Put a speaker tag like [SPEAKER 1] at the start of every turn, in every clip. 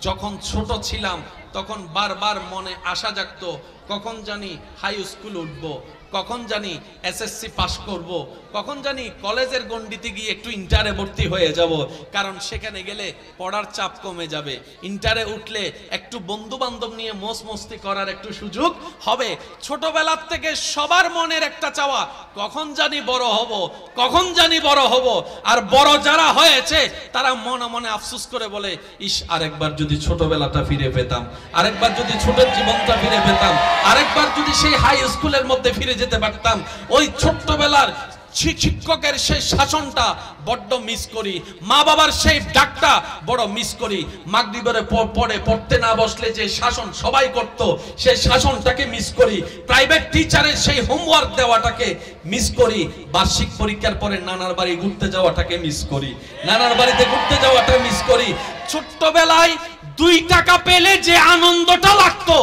[SPEAKER 1] যখন ছোট ছিলাম তখন বারবার মনে আশা জাগতো কখন জানি হাই স্কুল উঠবো, কখন জানি এসএসসি পাস করব, কখন জানি কলেজের গণ্ডিতে গিয়ে একটু ইন্টারে ভর্তি হয়ে যাব, কারণ সেখানে গেলে পড়ার চাপ কমে যাবে। ইন্টারে উঠলে একটু বন্ধু বান্ধব নিয়ে মোজ মস্তি করার একটু সুযোগ হবে। ছোটবেলার থেকে সবার মনের একটা চাওয়া কখন জানি বড় হব, কখন জানি বড় হব। আর বড় যারা হয়েছে তারা মনে মনে আফসোস করে বলে, ইস আরেকবার যদি ছোটবেলাটা ফিরে পেতাম, আরেকবার যদি ছোটের জীবনটা ফিরে পেতাম, আরেকবার যদি সেই হাই স্কুলের মধ্যে ফিরে যেতে পারতাম। ওই ছোট্টবেলার শিক্ষকের সেই শাসনটা বড্ড মিস করি, মা বাবার সেই ডাকটা বড় মিস করি। মাগরিবের পরে পড়তে না বসলে যে শাসন সবাই করত, সেই শাসনটাকে মিস করি। প্রাইভেট টিচারের সেই হোমওয়ার্ক দেওয়াটাকে মিস করি। বার্ষিক পরীক্ষার পরে নানার বাড়ি ঘুরতে যাওয়াটাকে মিস করি, নানার বাড়িতে ঘুরতে যাওয়াটা মিস করি। ছোট্টবেলায় 2 টাকা পেলে যে আনন্দটা লাগতো,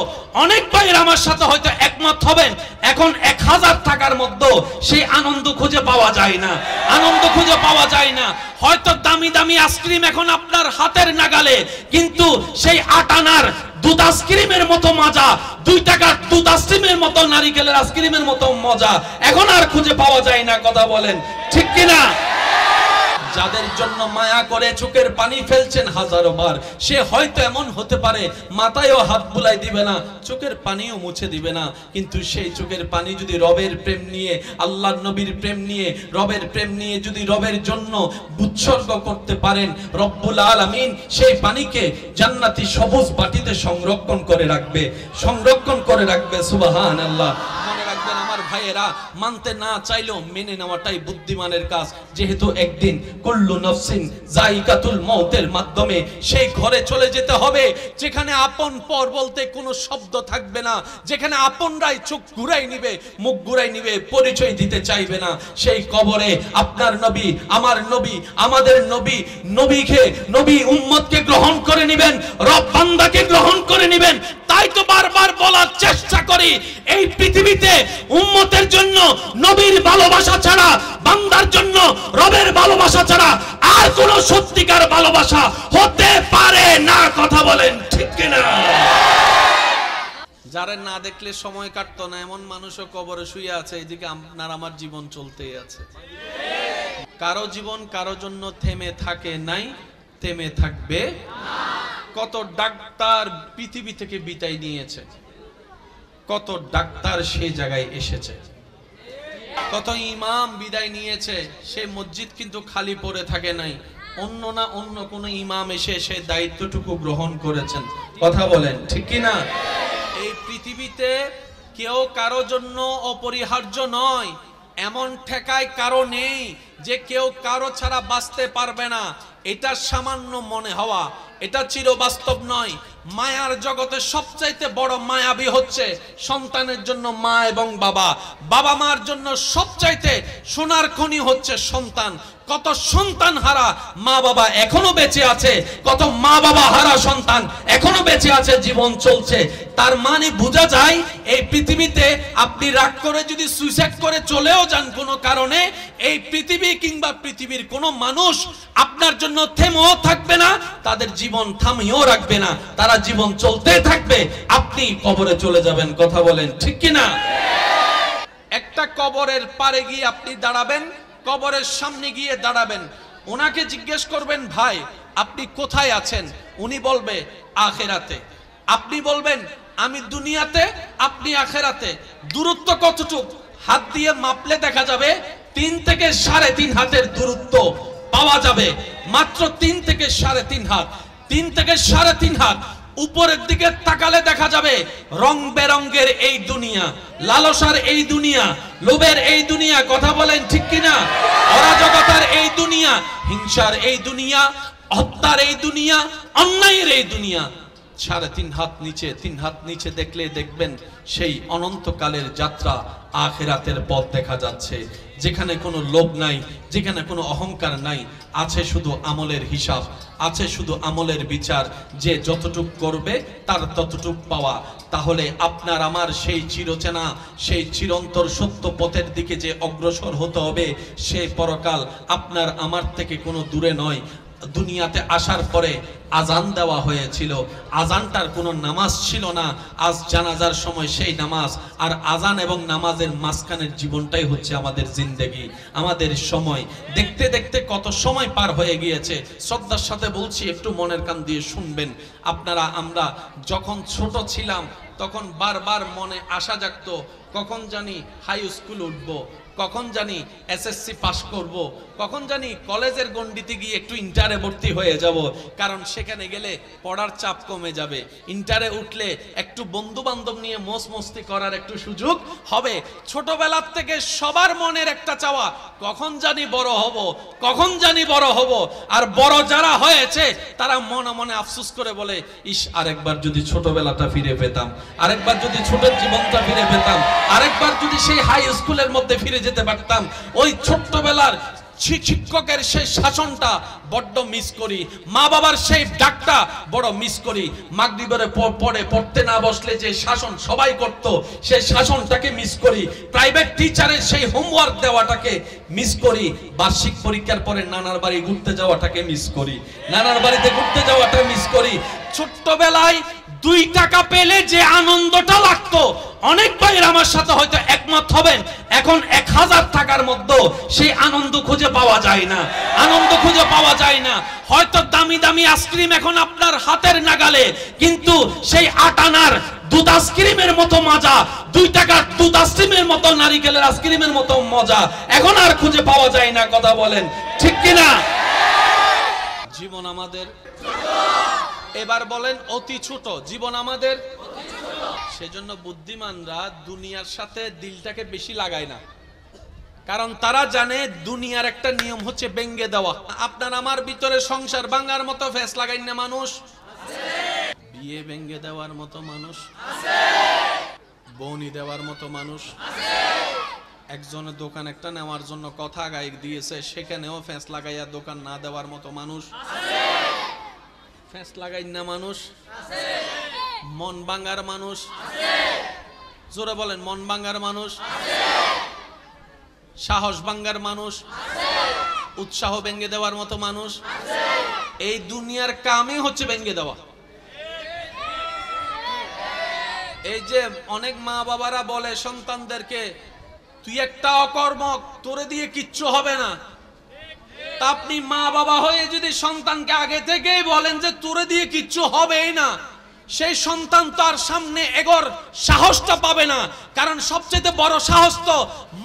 [SPEAKER 1] অনেক ভাইয়ের আমার সাথে হয়তো একমত হবেন, এখন 1000 টাকার মধ্যে সেই আনন্দ খুঁজে পাওয়া যায় না, আনন্দ খুঁজে পাওয়া যায় না। হয়তো দামি দামি আইসক্রিম এখন আপনার হাতের নাগালে, কিন্তু সেই 8 আনার দুধ আইসক্রিমের মতো মজা, 2 টাকার দুধ আইসক্রিমের মতো, নারিকেলের আইসক্রিমের মতো মজা এখন আর খুঁজে পাওয়া যায় না। কথা বলেন ঠিক কিনা? যাদের জন্য মায়া করে চোখের পানি ফেলছেন হাজারো বার, সে হয়তো এমন হতে পারে মাথায়ও হাত বুলাই দিবে না, চোখের পানিও মুছে দিবে না, কিন্তু সেই চোখের পানি যদি রবের প্রেম নিয়ে, আল্লাহর নবীর প্রেম নিয়ে, রবের প্রেম নিয়ে যদি রবের জন্য উৎসর্গ করতে পারেন, রব্বুল আলামিন সেই পানিকে জান্নাতি সবুজ বাটিতে সংরক্ষণ করে রাখবে, সংরক্ষণ করে রাখবে। সুবহানাল্লাহ। মনে রাখবেন আমার ভাইয়েরা, মানতে না চাইলেও মেনে নেওয়াটাই বুদ্ধিমানের কাজ। যেহেতু একদিন কুল্লু নাফসিন যায়িকাতুল মউতের মাধ্যমে সেই ঘরে চলে যেতে হবে যেখানে আপন পর বলতে কোনো শব্দ থাকবে না, যেখানে আপনরাই চোখ ঘুরাই নিবে, মুখ ঘুরাই নিবে, পরিচয় দিতে চাইবে না। সেই কবরে আপনার নবী, আমার নবী, আমাদের নবী, নবীকে, নবী উম্মতকে গ্রহণ করে নেবেন, রব বান্দাকে গ্রহণ করে নেবেন। তাই তো বারবার বলার চেষ্টা করি, এই পৃথিবীতে উম্মতের জন্য নবীর ভালোবাসা ছাড়া, বান্দার জন্য রবের ভালোবাসা ছাড়া আর কোন সত্যিকার ভালোবাসা হতে পারে না। কথা বলেন ঠিক কিনা? যারা না দেখলে সময় কাটতো না এমন মানুষও কবরে শুয়ে আছে, এদিকে আপনার আমার জীবন চলতেই আছে। কারো জীবন কারো জন্য থেমে থাকে নাই, থেমে থাকবে না। কত ডাক্তার পৃথিবী থেকে বিদায় নিয়েছে, কত ডাক্তার সেই জায়গায় এসেছে, কত ইমাম বিদায় নিয়েছে, সে মসজিদ কিন্তু খালি পড়ে থাকে নাই, অন্য না অন্য কোন ইমাম এসে সেই দায়িত্বটুকু গ্রহণ করেছেন। কথা বলেন ঠিক কি না? এই পৃথিবীতে কেউ কারো জন্য অপরিহার্য নয়, এমন ঠেকায় কারো নেই যে কেউ কারো ছাড়া বাঁচতে পারবে না। এটা সামান্য মনে হওয়া, এটা চিরবাস্তব নয়। মায়ার জগতে সবচাইতে বড় মায়াবী হচ্ছে সন্তানের জন্য মা এবং বাবা, বাবা মার জন্য সবচাইতে সোনার খনি হচ্ছে সন্তান। কত সন্তান হারা মা বাবা এখনো বেঁচে আছে, কত মা বাবা হারা সন্তান এখনো বেঁচে আছে, জীবন চলছে। তার মানে বোঝা যায় এই পৃথিবীতে আপনি রাগ করে যদি সুইসাইড করে চলেও যান কোনো কারণে, এই পৃথিবী কিংবা পৃথিবীর কোনো মানুষ আপনার জন্য থেমেও থাকবে না, তাদের জীবন থামিয়েও রাখবে না, তারা জীবন চলতে থাকবে, আপনি কবরে চলে যাবেন। কথা বলেন ঠিক কিনা? একটা কবরের পারে গিয়ে আপনি দাঁড়াবেন, কবরের সামনে গিয়ে দাঁড়াবেন, ওনাকে জিজ্ঞেস করবেন ভাই আপনি কোথায় আছেন? উনি বলবে আখিরাতে। আপনি বলবেন আমি দুনিয়াতে, আপনি আখিরাতে। দূরত্ব কতটুক? হাত দিয়ে মাপলে দেখা যাবে 3 থেকে 3.5 হাতের দূরত্ব পাওয়া যাবে, মাত্র 3 থেকে 3.5 হাত। 3 থেকে 3.5 হাত উপরের দিকে তাকালে দেখা যাবে রং বেরঙ্গের এই দুনিয়া, লালসার এই দুনিয়া, লোভের এই দুনিয়া। কথা বলেন ঠিক কিনা? অরাজকতার এই দুনিয়া, হিংসার এই দুনিয়া, হত্যার এই দুনিয়া, অন্যায়ের এই দুনিয়া। 3.5 হাত নিচে, 3 হাত নিচে দেখলে দেখবেন সেই অনন্তকালের যাত্রা, আখিরাতের পথ দেখা যাচ্ছে, যেখানে কোনো লোভ নাই, যেখানে কোনো অহংকার নাই, আছে শুধু আমলের হিসাব, আছে শুধু আমলের বিচার, যে যতটুক করবে তার ততটুক পাওয়া। তাহলে আপনার আমার সেই চিরচেনা, সেই চিরন্তর সত্য পথের দিকে যে অগ্রসর হতে হবে, সেই পরকাল আপনার আমার থেকে কোনো দূরে নয়। দুনিয়াতে আসার পরে আজান দেওয়া হয়েছিল, আজানটার কোনো নামাজ ছিল না। আজ জানাজার সময় সেই নামাজ, আর আজান এবং নামাজের মাঝখানের জীবনটাই হচ্ছে আমাদের জিন্দেগি, আমাদের সময়। দেখতে দেখতে কত সময় পার হয়ে গিয়েছে। শ্রদ্ধার সাথে বলছি, একটু মনের কান দিয়ে শুনবেন আপনারা। আমরা যখন ছোট ছিলাম তখন বারবার মনে আশা জাগতো, কখন জানি হাই স্কুল উঠবো, কখন জানি এসএসসি পাস করব, কখন জানি কলেজের গণ্ডিতে গিয়ে একটু ইন্টারে ভর্তি হয়ে যাব, কারণ সেখানে গেলে পড়ার চাপ কমে যাবে। ইন্টারে উঠলে একটু বন্ধু বান্ধব নিয়ে মোজ মস্তি করার একটু সুযোগ হবে। ছোটবেলার থেকে সবার মনের একটা চাওয়া, কখন জানি বড় হব, কখন জানি বড় হব। আর বড় যারা হয়েছে তারা মনে মনে আফসোস করে বলে, ইস, আরেকবার যদি ছোটবেলাটা ফিরে পেতাম, আরেকবার যদি ছোট জীবনটা ফিরে পেতাম, আরেকবার যদি সেই হাই স্কুলের মধ্যে ফিরে যেতে পারতাম। ওই ছোট্টবেলার শিক্ষকের সেই শাসনটা বড্ড মিস করি, মা বাবার সেই ডাকটা বড় মিস করি। মাগরিবের পরে পড়তে না বসলে যে শাসন সবাই করত, সেই শাসনটাকে মিস করি। প্রাইভেট টিচারের সেই হোমওয়ার্ক দেওয়াটাকে মিস করি। বার্ষিক পরীক্ষার পরে নানার বাড়ি ঘুরতে যাওয়াটাকে মিস করি, নানার বাড়িতে ঘুরতে যাওয়াটা মিস করি। ছোট্টবেলায় 2 টাকা পেলে যে আনন্দটা লাগতো, অনেক ভাইয়ের আমার সাথে হয়তো একমত হবেন, এখন 1000 টাকার মধ্যে সেই আনন্দ খুঁজে পাওয়া যায় না, আনন্দ খুঁজে পাওয়া যায় না। হয়তো দামি দামি আইসক্রিম এখন আপনার হাতের নাগালে, কিন্তু সেই 8 আনার দুধ আইসক্রিমের মতো মজা, 2 টাকার দুধ আইসক্রিমের মতো, নারিকেলের আইসক্রিমের মতো মজা এখন আর খুঁজে পাওয়া যায় না। কথা বলেন ঠিক কিনা? জীবন আমাদের, এবার বলেন অতি ছোট জীবন আমাদের। সেজন্য বুদ্ধিমানরা দুনিয়ার সাথে দিলটাকে বেশি লাগায় না, কারণ তারা জানে দুনিয়ার একটা নিয়ম হচ্ছে ভেঙে দেওয়া। আপনার আমার ভিতরে সংসার ভাঙার মতো ফেস লাগাই না মানুষ আছে, বিয়ে ভেঙে দেওয়ার মতো মানুষ আছে, বনি দেওয়ার মতো মানুষ আছে। একজনের দোকান একটা নেওয়ার জন্য কথা গায়ে দিয়েছে, সেখানেও ফেস লাগাইয়া দোকান না দেওয়ার মতো মানুষ আছে, ফেস লাগাই না মানুষ আছে। মন ভাঙার মানুষ আছে, জোরে বলেন মন ভাঙার মানুষ আছে, সাহস ভাঙার মানুষ আছে, উৎসাহ ভেঙে দেওয়ার মতো মানুষ আছে। এই দুনিয়ার কামই হচ্ছে ভেঙে দেওয়া। এই যে অনেক মা বাবারা বলে সন্তানদেরকে, তুই একটা অকর্মক, তোরে দিয়ে কিচ্ছু হবে না। তা আপনি মা বাবা হয়ে যদি সন্তানকে আগে থেকেই বলেন যে তোরে দিয়ে কিচ্ছু হবেই না, সেই সন্তান তার সামনে এগোর সাহসটা পাবে না। কারণ সবচেয়ে বড় সাহস তো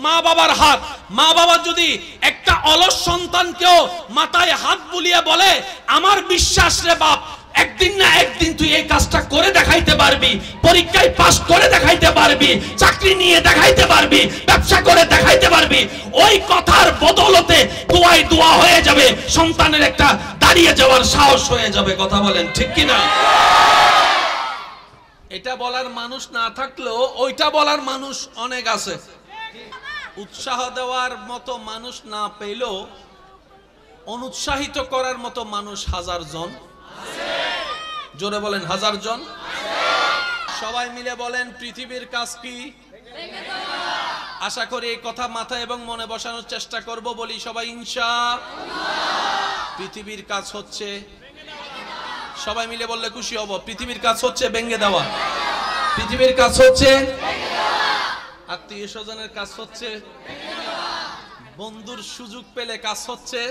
[SPEAKER 1] মা বাবার হাত। মা বাবা যদি একটা অলস সন্তানকেও মাথায় হাত বুলিয়ে বলে, আমার বিশ্বাস রে বাপ, একদিন না একদিন তুই এই কাজটা করে দেখাইতে পারবি, পরীক্ষায় পাস করে দেখাইতে পারবি, চাকরি নিয়ে দেখাইতে পারবি, ব্যবসা করে দেখাইতে পারবি, ওই কথার বদলতে দোয়াই দোয়া হয়ে যাবে, সন্তানের একটা দাঁড়িয়ে যাওয়ার সাহস হয়ে যাবে। কথা বলেন ঠিক কিনা? এটা বলার মানুষ না থাকলেও ওইটা বলার মানুষ অনেক আছে। উৎসাহ দেওয়ার মতো মানুষ না পেলেও অনুৎসাহিত করার মতো মানুষ 1000 জন আছে। জোরে বলেন 1000 জন আছে। সবাই মিলে বলেন পৃথিবীর কাজ কি? আশা করি এই কথা মাথায় এবং মনে বসানোর চেষ্টা করব। বলি সবাই ইনশাআল্লাহ। পৃথিবীর কাজ হচ্ছে, সবাই মিলে বললে খুশি হব, পৃথিবীর কাজ হচ্ছে ভেঙে দেওয়া, পৃথিবীর কাজ হচ্ছে আত্মীয় স্বজনের কাজ হচ্ছে, বন্ধুর সুযোগ পেলে কাজ হচ্ছে,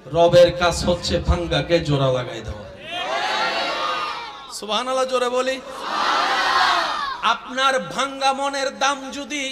[SPEAKER 1] রবের কাজ হচ্ছে ভাঙ্গাকে জোড়া লাগাই দেওয়া। সুবহানাল্লাহ জোরে বলি। আপনার ভাঙ্গা মনের দাম যদি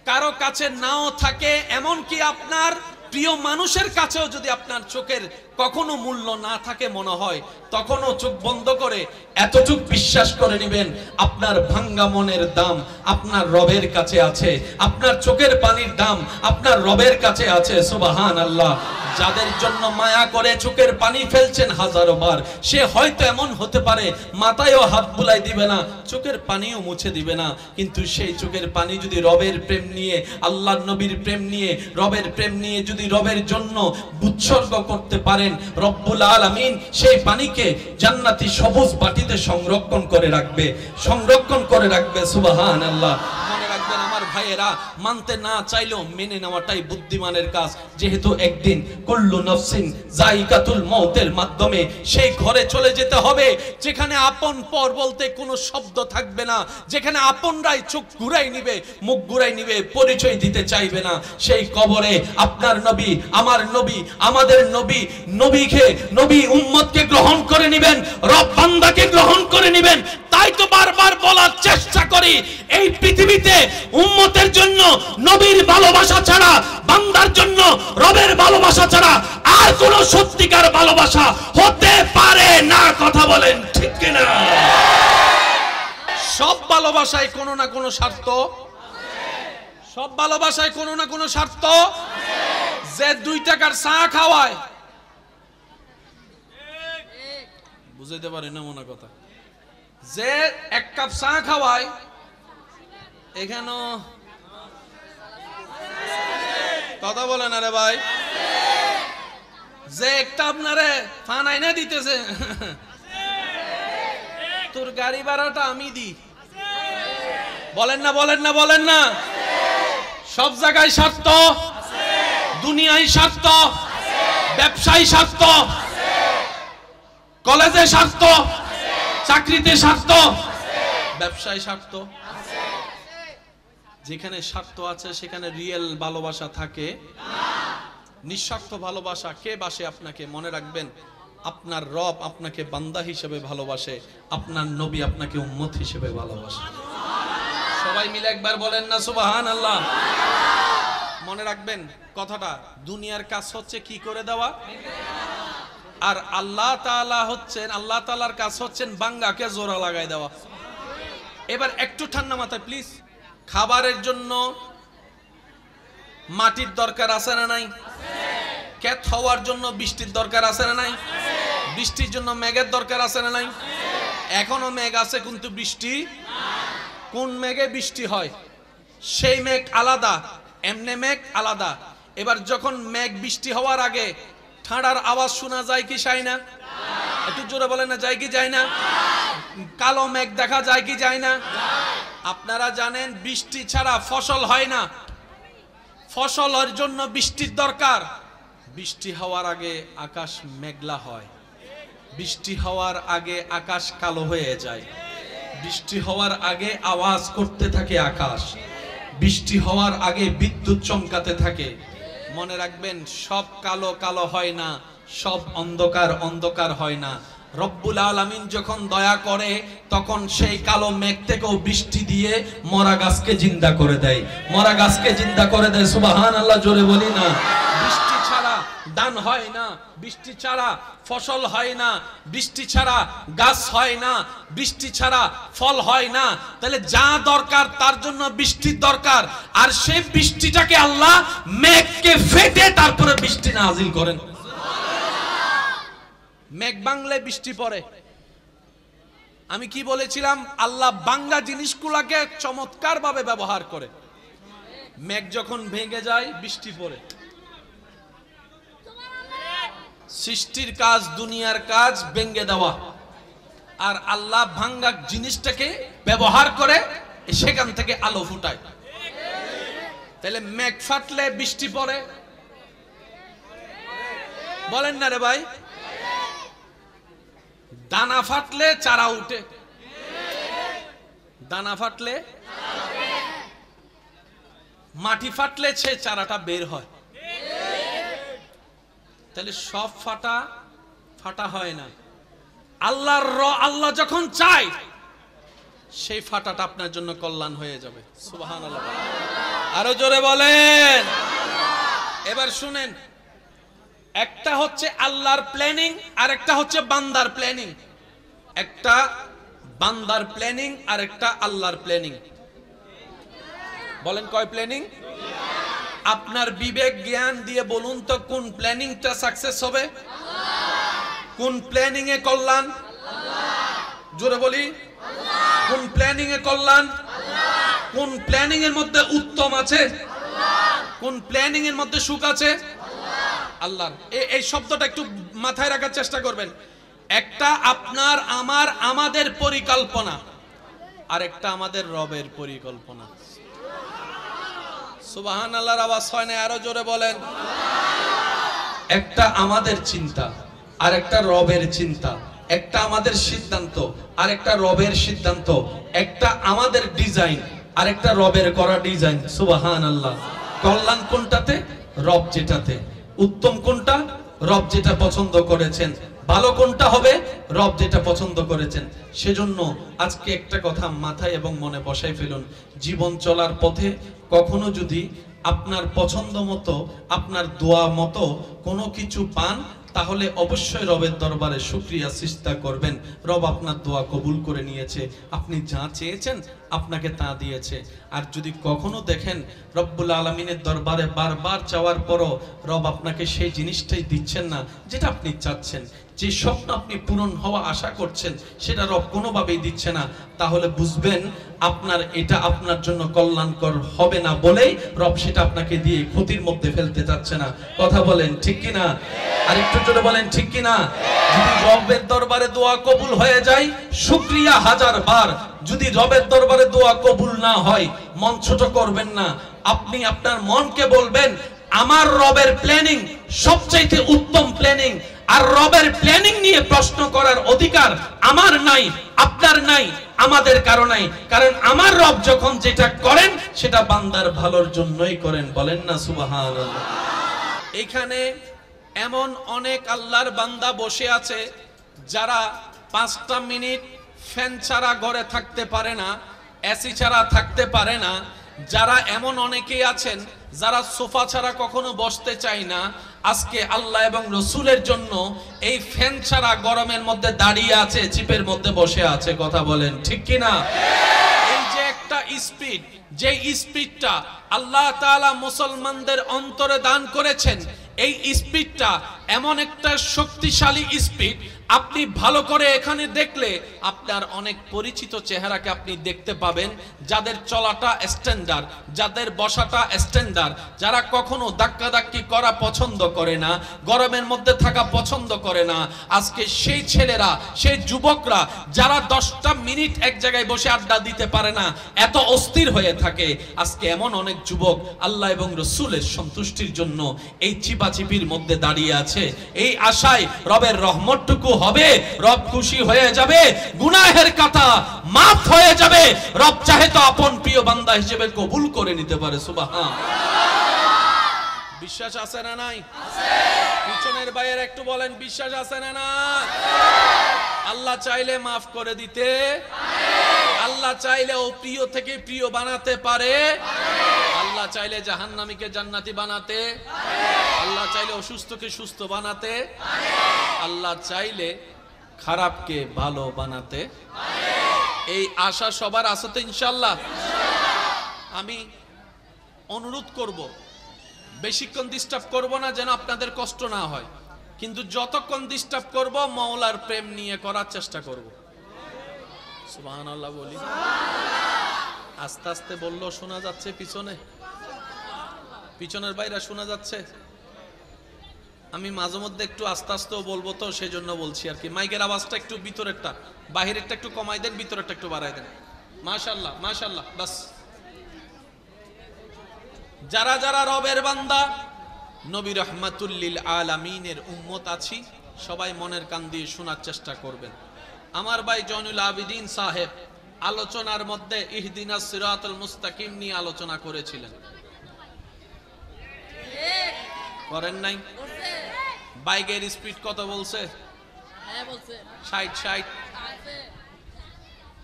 [SPEAKER 1] কারো কাছে নাও থাকে, এমনকি আপনার প্রিয় মানুষের কাছেও যদি আপনার চোখের কখনো মূল্য না থাকে মনে হয়, তখনও চোখ বন্ধ করে এতটুক বিশ্বাস করে নেবেন, আপনার ভাঙ্গা মনের দাম আপনার রবের কাছে আছে, আপনার চোখের পানির দাম আপনার রবের কাছে আছে। সুবহানাল্লাহ। যাদের জন্য মায়া করে চোখের পানি ফেলছেন 1000 বার, সে হয়তো এমন হতে পারে মাথায়ও হাত বুলাই দিবে না, চোখের পানিও মুছে দিবে না, কিন্তু সেই চোখের পানি যদি রবের প্রেম নিয়ে, আল্লাহর নবীর প্রেম নিয়ে, রবের প্রেম নিয়ে যদি রবের জন্য উৎসর্গ করতে পারেন, রব্বুল আলামিন সেই পানিকে জান্নাতি সবুজ বাটিতে সংরক্ষণ করে রাখবে, সংরক্ষণ করে রাখবে। সুবহানাল্লাহ। মনে রাখবেন, আমার ভাইয়েরা, মানতে না চাইলেও মেনে নেওয়াটাই বুদ্ধিমানের কাজ। যেহেতু একদিন কুল্লু নাফসিন যায়িকাতুল মউতের মাধ্যমে সেই ঘরে চলে যেতে হবে যেখানে আপন পর বলতে কোনো শব্দ থাকবে না, যেখানে আপনরাই চোখ ঘুরাই নিবে, মুখ ঘুরাই নিবে, পরিচয় দিতে চাইবে না। সেই কবরে আপনার নবী, আমার নবী, আমাদের নবী, নবী উম্মতকে গ্রহণ করে নেবেন, রব বান্দাকে গ্রহণ করে নেবেন। তাই তো বারবার বলার চেষ্টা করি, এই পৃথিবীতে উম্মতের জন্য নবীর ভালোবাসা ছাড়া, বান্দার জন্য রবের ভালোবাসা ছাড়া আর কোন সত্যিকার ভালোবাসা হতে পারে না। কথা বলেন ঠিক কিনা? সব ভালোবাসায় কোনো না কোনো স্বার্থ, সব ভালোবাসায় কোনো না কোনো স্বার্থ। যে 2 টাকার চা খাওয়ায়, বুঝাইতে পারি না মনে কথা, যে 1 কাপ চা খাওয়ায়, এখানে কথা বলে না রে ভাই, যে একটা আপনারে ফান আইনা দিতেছে, তোর গাড়ি ভাড়াটা আমি দিই, বলেন না বলেন না বলেন না? সব জায়গায় স্বার্থ, দুনিয়ায় স্বার্থ, ব্যবসায় স্বার্থ, কলেজে স্বার্থ, চাকরিতে স্বার্থ, ব্যবসায় স্বার্থ। যেখানে স্বার্থ আছে সেখানে রিয়েল ভালোবাসা থাকে না। নিঃস্বার্থ ভালোবাসা কে বাসে আপনাকে? মনে রাখবেন, আপনার রব আপনাকে বান্দা হিসেবে ভালোবাসে, আপনার নবী আপনাকে উম্মত হিসেবে ভালোবাসে। সবাই মিলে একবার বলেন না সুবহানাল্লাহ। মনে রাখবেন কথাটা, দুনিয়ার কাজ হচ্ছে কি করে দেওয়া, আর আল্লাহ তাআলা হচ্ছেন, আল্লাহ তাআলার কাজ হচ্ছেন বাঙ্গাকে জোড়া লাগাই দেওয়া। এবার একটু ঠান্ডা মাথায় প্লিজ, খাবারের জন্য মাটির দরকার আছে না নাই? ক্ষেত হওয়ার জন্য বৃষ্টির দরকার আছে না নাই? বৃষ্টির জন্য মেঘের দরকার আছে না নাই? এখনো মেঘ আছে কিন্তু বৃষ্টি, কোন মেঘে বৃষ্টি হয় সেই মেঘ আলাদা, এমনে মেঘ আলাদা। এবার যখন মেঘ বৃষ্টি হওয়ার আগে ঠান্ডার আওয়াজ শোনা যায় কি যায় না? একটু জোরে বলেন না, যায় কি যায় না? কালো মেঘ দেখা যায় কি যায় না? আপনারা জানেন বৃষ্টি ছাড়া ফসল হয় না, ফসলের জন্য বৃষ্টির দরকার। বৃষ্টি হওয়ার আগে আকাশ মেঘলা হয়, বৃষ্টি হওয়ার আগে আকাশ কালো হয়ে যায়, বৃষ্টি হওয়ার আগে আওয়াজ করতে থাকে আকাশ, বৃষ্টি হওয়ার আগে বিদ্যুৎ চমকাতে থাকে। মনে রাখবেন, সব কালো কালো হয় না, সব অন্ধকার অন্ধকার হয় না। রব্বুল আলামিন যখন দয়া করে তখন সেই কালো মেঘ থেকেও বৃষ্টি দিয়ে মরা গাছকে জিন্দা করে দেয়, মরা গাছকে জিন্দা করে দেয়। সুবহানাল্লাহ জোরে বলি না? বৃষ্টি ছাড়া ধান হয় না, বৃষ্টি ছাড়া ফসল হয় না, বৃষ্টি ছাড়া গাছ হয় না, বৃষ্টি ছাড়া ফল হয় না। তাহলে যা দরকার তার জন্য বৃষ্টির দরকার, আর সেই বৃষ্টিটাকে আল্লাহ মেঘকে ফেটে তারপরে বৃষ্টি নাজিল করেন। মেঘ বাংলে বৃষ্টি পড়ে। আমি কি বলেছিলাম? আল্লাহ বাংলা জিনিসগুলোকে চমৎকার ভাবে ব্যবহার করে। মেঘ যখন ভেঙে যায় বৃষ্টি পড়ে। সৃষ্টির কাজ, দুনিয়ার কাজ ভেঙে দেওয়া, আর আল্লাহ ভাঙ্গা জিনিসটাকে ব্যবহার করে সেখান থেকে আলো ফুটায়। তাহলে মেঘ ফাটলে বৃষ্টি পড়ে, বলেন না রে ভাই? দানা ফাটলে চারা উঠে, দানা ফাটলে, মাটি ফাটলে সে চারাটা বের হয়। তাহলে সব ফাটা ফাটা হয় না। আল্লাহ যখন চায় সেই ফাটাটা আপনার জন্য কল্যাণ হয়ে যাবে। সুবহানাল্লাহ, আরো জোরে বলেন। এবার শুনেন, একটা হচ্ছে আল্লাহর প্ল্যানিং আর একটা হচ্ছে বান্দার প্ল্যানিং। একটা বান্দার প্ল্যানিং আর একটা আল্লাহর প্ল্যানিং। বলেন কয় প্ল্যানিং? আপনার বিবেক জ্ঞান দিয়ে বলুন তো কোন প্ল্যানিংটা সাকসেস হবে? কোন প্ল্যানিং এ কল্যাণ? জোরে বলি, কোন প্ল্যানিং এ কল্যাণ? কোন প্ল্যানিং এর মধ্যে উত্তম আছে? কোন প্ল্যানিং এর মধ্যে সুখ আছে? আল্লাহর। এই শব্দটা একটু মাথায় রাখার চেষ্টা করবেন। একটা আপনার আমার আমাদের পরিকল্পনা, আর একটা আমাদের রবের পরিকল্পনা। সুবহানাল্লাহর আওয়াজ হয় না, আরো জোরে বলেন। একটা আমাদের চিন্তা আর একটা রবের চিন্তা, একটা আমাদের সিদ্ধান্ত আর একটা রবের সিদ্ধান্ত, একটা আমাদের ডিজাইন আর একটা রবের করা ডিজাইন। সুবহানাল্লাহ। কল্যাণ কোনটাতে? রব যেটাতে। উত্তম কোনটা? রব যেটা পছন্দ করেছেন। ভালো কোনটা হবে? রব যেটা পছন্দ করেছেন। সেজন্য আজকে একটা কথা মাথায় এবং মনে বসাই ফেলুন, জীবন চলার পথে কখনো যদি আপনার পছন্দ মতো, আপনার দোয়া মতো কোনো কিছু পান, তাহলে অবশ্যই রবের দরবারে শুকরিয়া সিজদা করবেন। রব আপনার দোয়া কবুল করে নিয়েছে, আপনি যা চেয়েছেন আপনাকে তা দিয়েছে। আর যদি কখনো দেখেন রব্বুল আলামিনের দরবারে বারবার চাওয়ার পরও রব আপনাকে সেই জিনিসটাই দিচ্ছেন না যেটা আপনি চাচ্ছেন, যে স্বপ্ন আপনি পূরণ হওয়া আশা করছেন সেটা রব কোনোভাবেই দিচ্ছে না, তাহলে বুঝবেন আপনার এটা আপনার জন্য কল্যাণকর হবে না বলেই রব সেটা আপনাকে দিয়ে ক্ষতির মধ্যে ফেলতে চাচ্ছে না। কথা বলেন ঠিক কিনা? আর একটু জোরে বলেন ঠিক কিনা? যদি রবের দরবারে দোয়া কবুল হয়ে যায়, শুকরিয়া হাজার বার। যদি রবের দরবারে দোয়া কবুল না হয়, মন ছোট করবেন না। আপনি আপনার মনকে বলবেন, আমার রবের প্ল্যানিং সবচাইতে উত্তম প্ল্যানিং, আর রবের প্ল্যানিং নিয়ে প্রশ্ন করার অধিকার আমার নাই, আপনার নাই, আমাদের কারো নাই। কারণ আমার রব যখন যেটা করেন সেটা বান্দার ভালোর জন্যই করেন। বলেন না সুবহানাল্লাহ। এখানে এমন অনেক আল্লাহর বান্দা বসে আছে যারা 5টা মিনিট ফ্যান ছাড়া ঘরে থাকতে পারে না, এসি ছাড়া থাকতে পারে না। যারা এমন অনেকেই আছেন যারা সোফা ছাড়া কখনো বসতে চায় না, আজকে আল্লাহ এবং রসুলের জন্য এই ফ্যান ছাড়া গরমের মধ্যে দাঁড়িয়ে আছে, চিপের মধ্যে বসে আছে। কথা বলেন ঠিক কিনা? এই যে একটা স্পিড, যে স্পিডটা আল্লাহ তাআলা মুসলমানদের অন্তরে দান করেছেন, এই স্পিডটা এমন একটা শক্তিশালী স্পিড, আপনি ভালো করে এখানে দেখলে আপনার অনেক পরিচিত চেহারাকে আপনি দেখতে পাবেন, যাদের চলাটা স্ট্যান্ডার্ড, যাদের বসাটা স্ট্যান্ডার্ড, যারা কখনো ধাক্কাধাক্কি করা পছন্দ করে না, গরমের মধ্যে থাকা পছন্দ করে না। আজকে সেই ছেলেরা, সেই যুবকরা যারা 10টা মিনিট এক জায়গায় বসে আড্ডা দিতে পারে না, এত অস্থির হয়ে থাকে, আজকে এমন অনেক যুবক আল্লাহ এবং রসুলের সন্তুষ্টির জন্য এই চিপাচিপির মধ্যে দাঁড়িয়ে আছে, এই আশায় রবের রহমতটুকু হবে, রব খুশি হয়ে যাবে, গুনাহের কথা মাফ হয়ে যাবে, রব চাহে তো আপন প্রিয় বান্দা হিসেবে কবুল করে নিতে পারে। সুবহান। বিশ্বাস আছে না নাই? পিছনের ভাইয়ের একটু বলেন, বিশ্বাস আছে না নাই? আল্লাহ চাইলে মাফ করে দিতে, আল্লাহ চাইলে ও প্রিয় থেকে প্রিয় বানাতে পারে, আল্লাহ চাইলে জাহান্নামীকে জান্নাতি বানাতে, আল্লাহ চাইলে অসুস্থকে সুস্থ বানাতে, আল্লাহ চাইলে খারাপকে ভালো বানাতে। এই আশা সবার আছে তো ইনশাআল্লাহ? আমি অনুরোধ করব, বেশিক্ষণ ডিস্টার্ব করব না যেন আপনাদের কষ্ট না হয়, কিন্তু যতক্ষণ ডিস্টার্ব করব মাওলার প্রেম নিয়ে করার চেষ্টা করব। সুবহানাল্লাহ বলি। আস্তে আস্তে বললো শোনা যাচ্ছে, পিছনের বাইরে শোনা যাচ্ছে। আমি মাঝে মধ্যে একটু আস্তে আস্তেও বলবো, তো সেই জন্য বলছি আর কি। মাইকের আওয়াজটা একটু ভিতরেরটা, বাহিরেরটা একটু কমাই দেন, ভিতরেরটা একটু বাড়াই দেন। মাশাআল্লাহ মাশাআল্লাহ। বাস, যারা যারা রবের বান্দা, নবী রাহমাতুল লিল আলামিনের উম্মত আছি, সবাই মনের কান দিয়ে শোনার চেষ্টা করবেন। আমার ভাই জয়নুল আবিদিন সাহেব আলোচনার মধ্যে ইহদিনাস সিরাতাল মুস্তাকিম নিয়ে আলোচনা করেছিলেন, করেন নাই? বাইকের স্পিড কত বলছে? 60।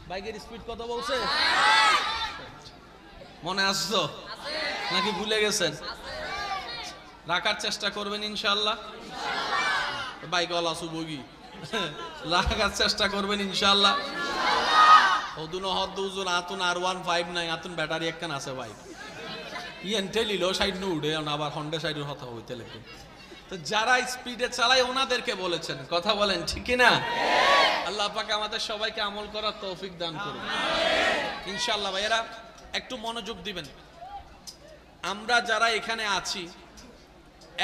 [SPEAKER 1] বাইকের স্পিড কত বলছে? মনে আসছো নাকি ভুলে গেছেন? রাখার চেষ্টা করবেন ইনশাআল্লাহ। বাইক ওয়ালা সুবগি রাখার চেষ্টা করবেন ইনশাআল্লাহ। ওদুনো হদ্দু উজুন আতুন R15 নাই, আতুন ব্যাটারি একখান আছে বাইক ইয়েন টেলিলো সাইড নু উঠে আবার হন্ডা সাইডের কথা হইতে লাগে। তো যারা স্পিডে চালায় ওনাদেরকে বলেছেন। কথা বলেন ঠিক না? আল্লাহ পাক আমাদের সবাইকে আমল করার তৌফিক দান করুন ইনশাআল্লাহ। ভাইয়েরা একটু মনোযোগ দিবেন। আমরা যারা এখানে আছি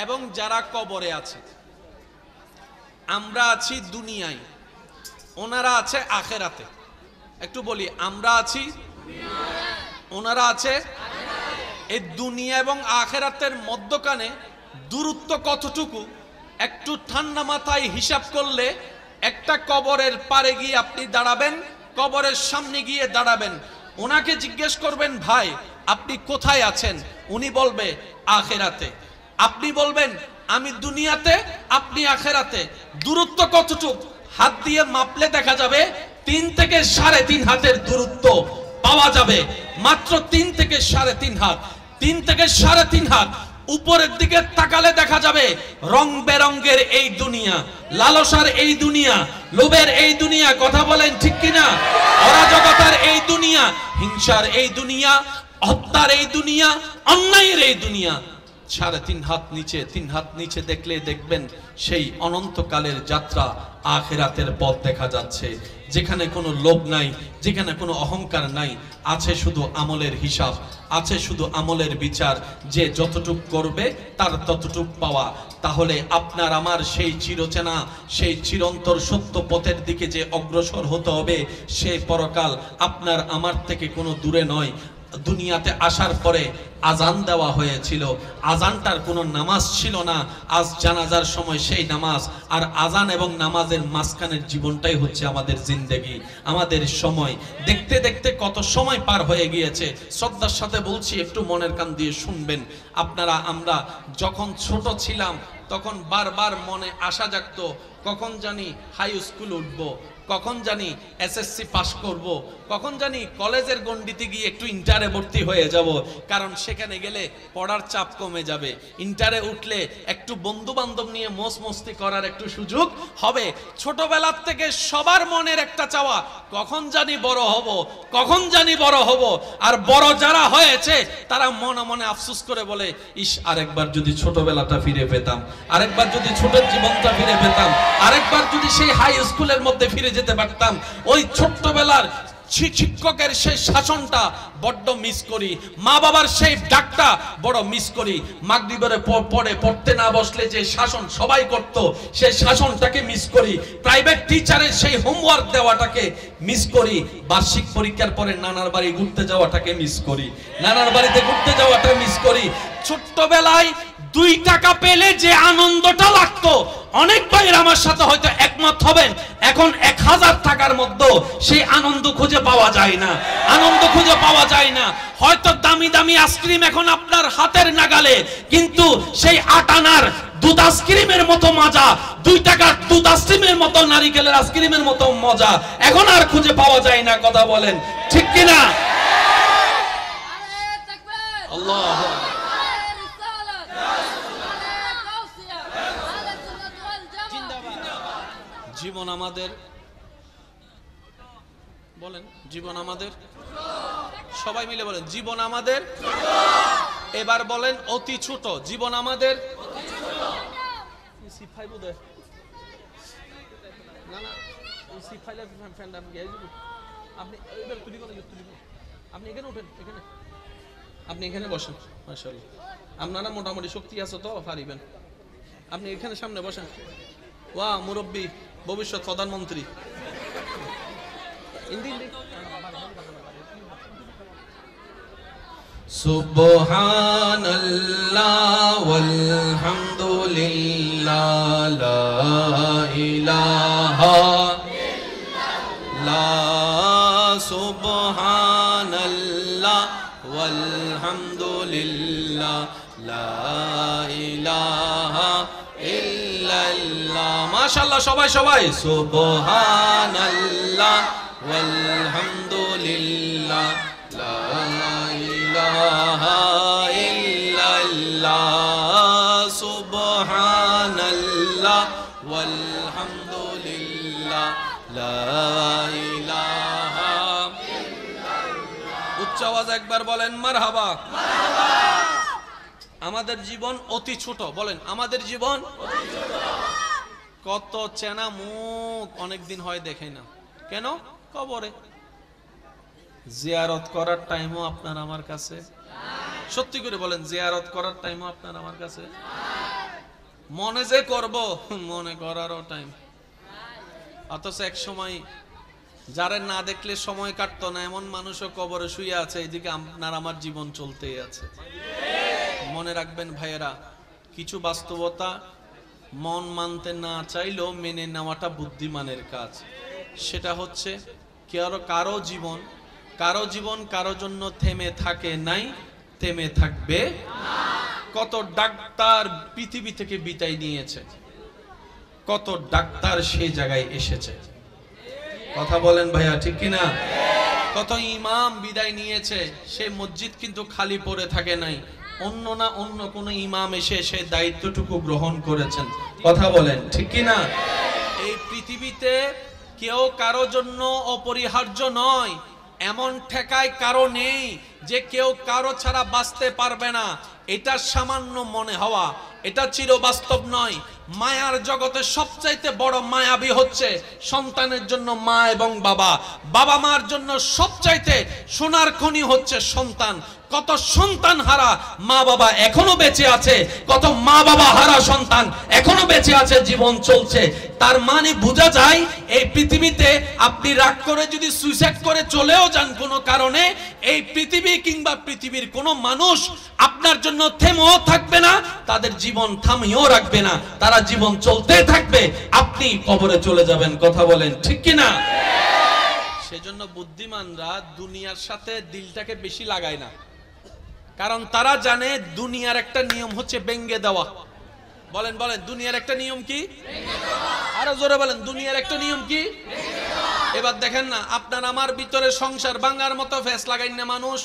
[SPEAKER 1] এবং যারা কবরে আছে, আমরা আছি দুনিয়ায়, ওনারা আছে আখেরাতে। একটু বলি, আমরা আছি, ওনারা আছে। এই দুনিয়া এবং আখেরাতের মধ্যখানে দূরত্ব কতটুকু একটু ঠান্ডা মাথায় হিসাব করলে, একটা কবরের পারে গিয়ে আপনি দাঁড়াবেন, কবরের সামনে গিয়ে দাঁড়াবেন, ওনাকে জিজ্ঞেস করবেন ভাই আপনি কোথায় আছেন, উনি বলবে আখেরাতে। আপনি বলবেন আমি দুনিয়াতে, আপনি আখেরাতে। দূরত্ব কতটুকু হাত দিয়ে মাপলে দেখা যাবে 3 থেকে 3.5 হাতের দূরত্ব পাওয়া যাবে, মাত্র 3 থেকে 3.5 হাত। 3 থেকে 3.5 হাত উপরের দিকে তাকালে দেখা যাবে রং বেরঙ্গের এই দুনিয়া, লালসার এই দুনিয়া, লোভের এই দুনিয়া, কথা বলেন ঠিক কিনা? অরাজকতার এই দুনিয়া, হিংসার এই দুনিয়া, হত্যার এই দুনিয়া, অন্যায়ের এই দুনিয়া। 3.5 হাত নিচে, 3 হাত নিচে দেখলে দেখবেন সেই অনন্তকালের যাত্রা, আখিরাতের পথ দেখা যাচ্ছে, যেখানে কোনো লোভ নাই, যেখানে কোনো অহংকার নাই, আছে শুধু আমলের হিসাব, আছে শুধু আমলের বিচার, যে যতটুক করবে তার ততটুক পাওয়া। তাহলে আপনার আমার সেই চিরচেনা, সেই চিরন্তর সত্য পথের দিকে যে অগ্রসর হতে হবে, সেই পরকাল আপনার আমার থেকে কোনো দূরে নয়। দুনিয়াতে আসার পরে আজান দেওয়া হয়েছিল, আজানটার কোনো নামাজ ছিল না, আজ জানাজার সময় সেই নামাজ। আর আজান এবং নামাজের মাঝখানের জীবনটাই হচ্ছে আমাদের জিন্দেগি, আমাদের সময়। দেখতে দেখতে কত সময় পার হয়ে গিয়েছে। শ্রদ্ধার সাথে বলছি, একটু মনের কান দিয়ে শুনবেন। আপনারা আমরা যখন ছোট ছিলাম তখন বারবার মনে আশা জাগতো কখন জানি হাই স্কুল উঠবো, কখন জানি এসএসসি পাস করব, কখন জানি কলেজের গণ্ডিতে গিয়ে একটু ইন্টারে ভর্তি হয়ে যাব, কারণ সেখানে গেলে পড়ার চাপ কমে যাবে। ইন্টারে উঠলে একটু বন্ধু বান্ধব নিয়ে মোজ মস্তি করার একটু সুযোগ হবে। ছোটবেলার থেকে সবার মনের একটা চাওয়া, কখন জানি বড় হব, কখন জানি বড় হব। আর বড় যারা হয়েছে তারা মনে মনে আফসোস করে বলে, ইস আরেকবার যদি ছোটবেলাটা ফিরে পেতাম, আরেকবার যদি ছোটের জীবনটা ফিরে পেতাম, আরেকবার যদি সেই হাই স্কুলের মধ্যে ফিরে যেতে পারতাম। ওই ছোট্টবেলার শিক্ষকের সেই শাসনটা বড্ড মিস করি, মা বাবার সেই ডাকটা বড় মিস করি। মাগরিবের পরে পড়তে না বসলে যে শাসন সবাই করত, সেই শাসনটাকে মিস করি। প্রাইভেট টিচারের সেই হোমওয়ার্ক দেওয়াটাকে মিস করি। বার্ষিক পরীক্ষার পরে নানার বাড়ি ঘুরতে যাওয়াটাকে মিস করি, নানার বাড়িতে ঘুরতে যাওয়াটা মিস করি। ছোট্টবেলায় 2 টাকা পেলে যে আনন্দটা লাগতো, অনেক ভাইয়ের আমার সাথে হয়তো একমত হবেন, এখন 1000 টাকার মধ্যে সেই আনন্দ খুঁজে পাওয়া যায় না, আনন্দ খুঁজে পাওয়া যায় না। হয়তো দামি দামি আইসক্রিম এখন আপনার হাতের নাগালে, কিন্তু সেই 8 আনার দুধ আইসক্রিমের মতো মজা, 2 টাকার দুধ আইসক্রিমের মতো, নারিকেলের আইসক্রিমের মতো মজা এখন আর খুঁজে পাওয়া যায় না, কথা বলেন ঠিক কিনা? আল্লাহ জীবন আমাদের, বলেন জীবন আমাদের, সবাই মিলে বলেন জীবন আমাদের। এবার বলেন অতি ছোট। জীবন আমাদের আপনি এখানে উঠেন, আপনি এখানে বসেন। মাশাআল্লাহ, আপনারা মোটামুটি শক্তি আছে তো পারিবেন। আপনি এখানে সামনে বসেন। ওয়া মুরব্বী, ভবিষ্যৎ প্রধানমন্ত্রী। সুবহানাল্লাহ ওয়ালহামদুলিল্লাহ লা ইলাহা ইল্লাল্লাহ। সুবহানাল্লাহ ওয়ালহামদুলিল্লাহ লা ইলাহা ইল্লাল্লাহ। মাশাআল্লাহ, সবাই সবাই সুবহানাল্লাহ ওয়ালহামদুলিল্লাহ লা ইলাহা ইল্লাল্লাহ। সুবহানাল্লাহ ওয়ালহামদুলিল্লাহ লা ইলাহা ইল্লাল্লাহ। উচ্চ আওয়াজে একবার বলেন মারহাবা। আমাদের জীবন অতি ছোট। বলেন আমাদের জীবন অতি ছোট। কত চেনা মুখ অনেকদিন হয় দেখাই না, কেন? কবরে জিয়ারত করার টাইমও আপনার আমার কাছে, সত্যি করে বলেন জিয়ারত করার টাইমও আপনার আমার কাছে। মনে যে করব, মনে করারও টাইম। অথচ এক সময় যারা না দেখলে সময় কাটতো না এমন মানুষও কবরে শুয়ে আছে, এদিকে আপনার আমার জীবন চলতেই আছে। মনে রাখবেন ভাইয়েরা, কিছু বাস্তবতা মন মানতে না চাইলেও মেনে নেওয়াটা বুদ্ধিমানের কাজ। সেটা হচ্ছে কারো জীবন কারো জন্য থেমে থাকে নাই, থেমে থাকবে। কত ডাক্তার পৃথিবী থেকে বিদায় নিয়েছে, কত ডাক্তার সেই জায়গায় এসেছে। কথা বলেন ভাইয়া, ঠিক কিনা? কত ইমাম বিদায় নিয়েছে, সেই মসজিদ কিন্তু খালি পড়ে থাকে নাই, অন্য কোন ইমাম এসে সে দায়িত্বটুকু গ্রহণ করেছেন। কথা বলেন, ঠিক কিনা? এই পৃথিবীতে কেউ কারো জন্য অপরিহার্য নয়, এমন ঠেকায় কারো নেই যে কেউ কারো ছাড়া বাঁচতে পারবে না। এটা সামান্য মনে হওয়া, এটা চিরবাস্তব নয়। মায়ার জগতে সবচাইতে বড় মায়াবী হচ্ছে সন্তানের জন্য মা এবং বাবা। বাবা মার জন্য সবচাইতে সোনার খনি হচ্ছে সন্তান। কত সন্তান হারা মা বাবা এখনো বেঁচে আছে, কত মা বাবা হারা সন্তান এখনো বেঁচে আছে, জীবন চলছে। তার মানে বোঝা যায় এই পৃথিবীতে আপনি রাগ করে যদি সুইসাইড করে চলেও যান কোনো কারণে, এই পৃথিবী কিংবা পৃথিবীর কোনো মানুষ আপনার জন্য থেমেও থাকবে না, তাদের জীবন থামিয়েও রাখবে না, তারা জীবন চলতে থাকবে, আপনি কবরে চলে যাবেন। কথা বলেন, ঠিক কিনা? সেজন্য বুদ্ধিমানরা দুনিয়ার সাথে দিলটাকে বেশি লাগায় না, কারণ তারা জানে দুনিয়ার একটা নিয়ম হচ্ছে ভেঙে দেওয়া। বলেন বলেন, দুনিয়ার একটা নিয়ম কি? আরো জোরে বলেন, দুনিয়ার একটা নিয়ম কি? এবার দেখেন না, আপনার আমার ভিতরে সংসার ভাঙার মতো ফেস লাগাই না মানুষ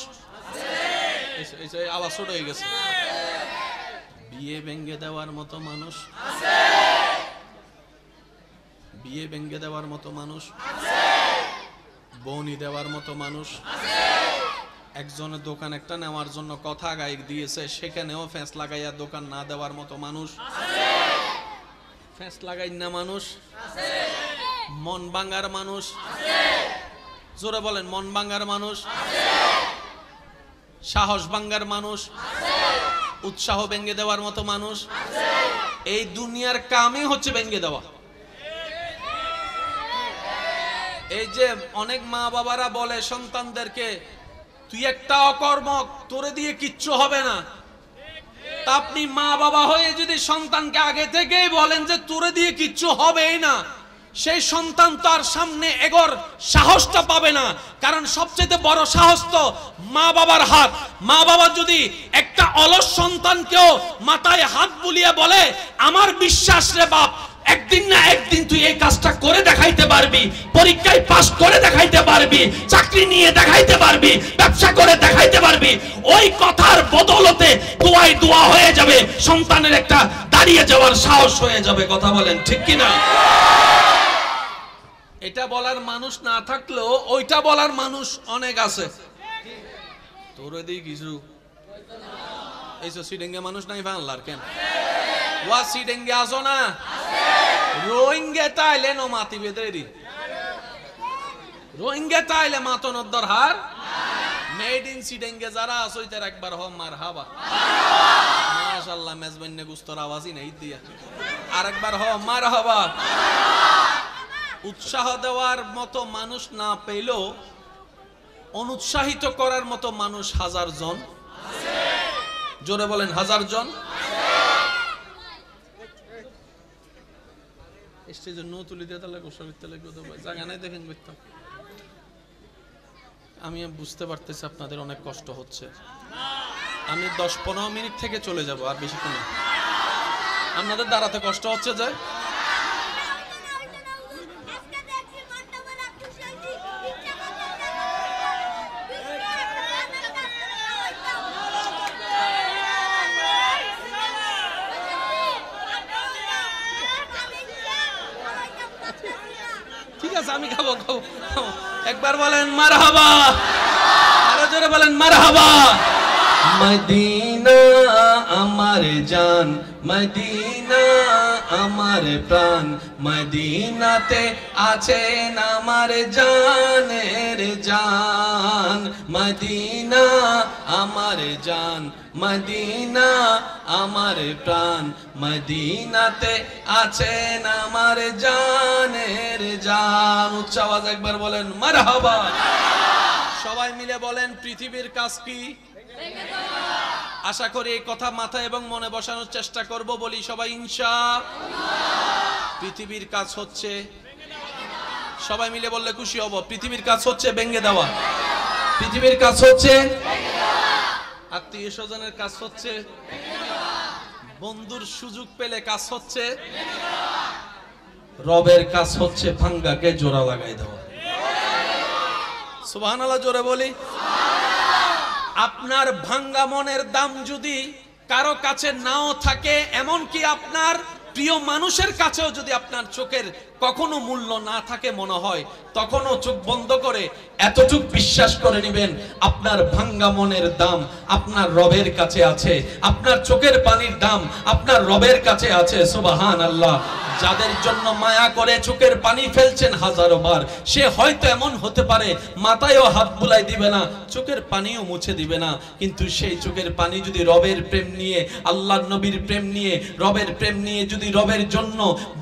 [SPEAKER 1] আছে? আওয়াজ ছোট হয়ে গেছে। বিয়ে ভেঙে দেওয়ার মতো মানুষ আছে, বিয়ে ভেঙে দেওয়ার মতো মানুষ আছে, বনি দেওয়ার মতো মানুষ আছে। একজনের দোকান একটা নেওয়ার জন্য কথা গাইক দিয়েছে, সেখানেও ফেঁস লাগাইয়া দোকান না দেওয়ার মতো মানুষ আছে, ফেঁস লাগাই না মানুষ আছে। মন ভাঙার মানুষ আছে, জোরে বলেন, মন ভাঙার মানুষ আছে, সাহস ভাঙার মানুষ আছে, উৎসাহ ভেঙে দেওয়ার মতো মানুষ আছে। এই দুনিয়ার কামই হচ্ছে ভেঙে দেওয়া। এই যে অনেক মা বাবারা বলে সন্তানদেরকে, তুই একটা অকর্মক, তোরে দিয়ে কিচ্ছু হবে না। তা আপনি মা বাবা হয়ে যদি সন্তানকে আগে থেকেই বলেন যে তোরে দিয়ে কিচ্ছু হবেই না, সেই সন্তান তার সামনে এগোর সাহসটা পাবে না। কারণ সবচেয়ে বড় সাহস তো মা বাবার হাত। মা বাবা যদি একটা অলস সন্তানকেও মাথায় হাত বুলিয়ে বলে, আমার বিশ্বাস রে বাপ, একদিন না একদিন তুই এই কাজটা করে দেখাইতে পারবি, পরীক্ষায় পাস করে দেখাইতে পারবি, চাকরি নিয়ে দেখাইতে পারবি, ব্যবসা করে দেখাইতে পারবি, ওই কথার বদলতে দোয়াই দোয়া হয়ে যাবে, সন্তানের একটা দাঁড়িয়ে যাওয়ার সাহস হয়ে যাবে। কথা বলেন, ঠিক কিনা? এটা বলার মানুষ না থাকলেও ওইটা বলার মানুষ অনেক আছে। তোরে দিই কিছু এইসব সিডেঙ্গে মানুষ নাই বাংলার কেন? ওয়া সিডেঙ্গে আসো না, রোহিঙ্গা তাইলে নো মাতি বেদেরি, রোহিঙ্গা তাইলে মাতনের দরহার মেড ইন সিডেঙ্গে যারা আসো তার একবার হ মারহাবা, মাশাআল্লাহ। মেজবান্নে গুস্তর আওয়াজই নাই দিয়া, আরেকবার হ মারহাবা। উৎসাহ দেওয়ার মতো মানুষ না পেলেও অনুৎসাহিত করার মতো মানুষ হাজার জন আছে। জোরে বলেন, হাজার জন আছে। স্টেজে নো তুলি দিয়ে তাহলে গোসবিতে লাগবে তো জায়গা নাই, দেখেন দেখতাম। আমি বুঝতে পারতেছি আপনাদের অনেক কষ্ট হচ্ছে। আমি 10-15 মিনিট থেকে চলে যাব, আর বেশিক্ষণ না। আপনাদের দাঁড়াতে কষ্ট হচ্ছে যে? ঠিক আছে, আমি খাবো খাবো। একবার বলেন মারহাবা, আরো জোরে বলেন মারহাবা। মদিনা আমার জান, মদিনা আমার প্রাণ, মদিনাতে আছেন আমার জানের জান, মদিনা আমার জান, মদিনা আমার প্রাণ, মদিনাতে আছেন আমার জানের জান। উচ্চ আওয়াজ একবার বলেন মারহাবা। সবাই মিলে বলেন পৃথিবীর কাজ কি? আশা করি এই কথা মাথায় এবং মনে বসানোর চেষ্টা করব, বলি সবাই ইনশাআল্লাহ। পৃথিবীর কাজ হচ্ছে, সবাই মিলে বললে খুশি হব, পৃথিবীর কাজ হচ্ছে ভেঙে দেওয়া, পৃথিবীর কাজ হচ্ছে আত্মীয় স্বজনের কাজ হচ্ছে, বন্ধুর সুযোগ পেলে কাজ হচ্ছে, রবের কাজ হচ্ছে ভাঙ্গাকে জোড়া লাগাই দেওয়া। সুবহানাল্লাহ জোরে বলি। আপনার ভাঙ্গা মনের দাম যদি কারো কাছে নাও থাকে, এমন কি আপনার প্রিয় মানুষের কাছেও যদি আপনার চোখের কখনো মূল্য না থাকে মনে হয়, তখনও চোখ বন্ধ করে এতটুক বিশ্বাস করে নেবেন আপনার ভাঙ্গা মনের দাম আপনার রবের কাছে আছে, আপনার চোখের পানির দাম আপনার রবের কাছে আছে। সুবহানাল্লাহ। যাদের জন্য মায়া করে চোখের পানি ফেলছেন হাজারো বার, সে হয়তো এমন হতে পারে মাথায়ও হাত বুলাই দিবে না, চোখের পানিও মুছে দিবে না, কিন্তু সেই চোখের পানি যদি রবের প্রেম নিয়ে, আল্লাহর নবীর প্রেম নিয়ে, রবের প্রেম নিয়ে যদি রবের জন্য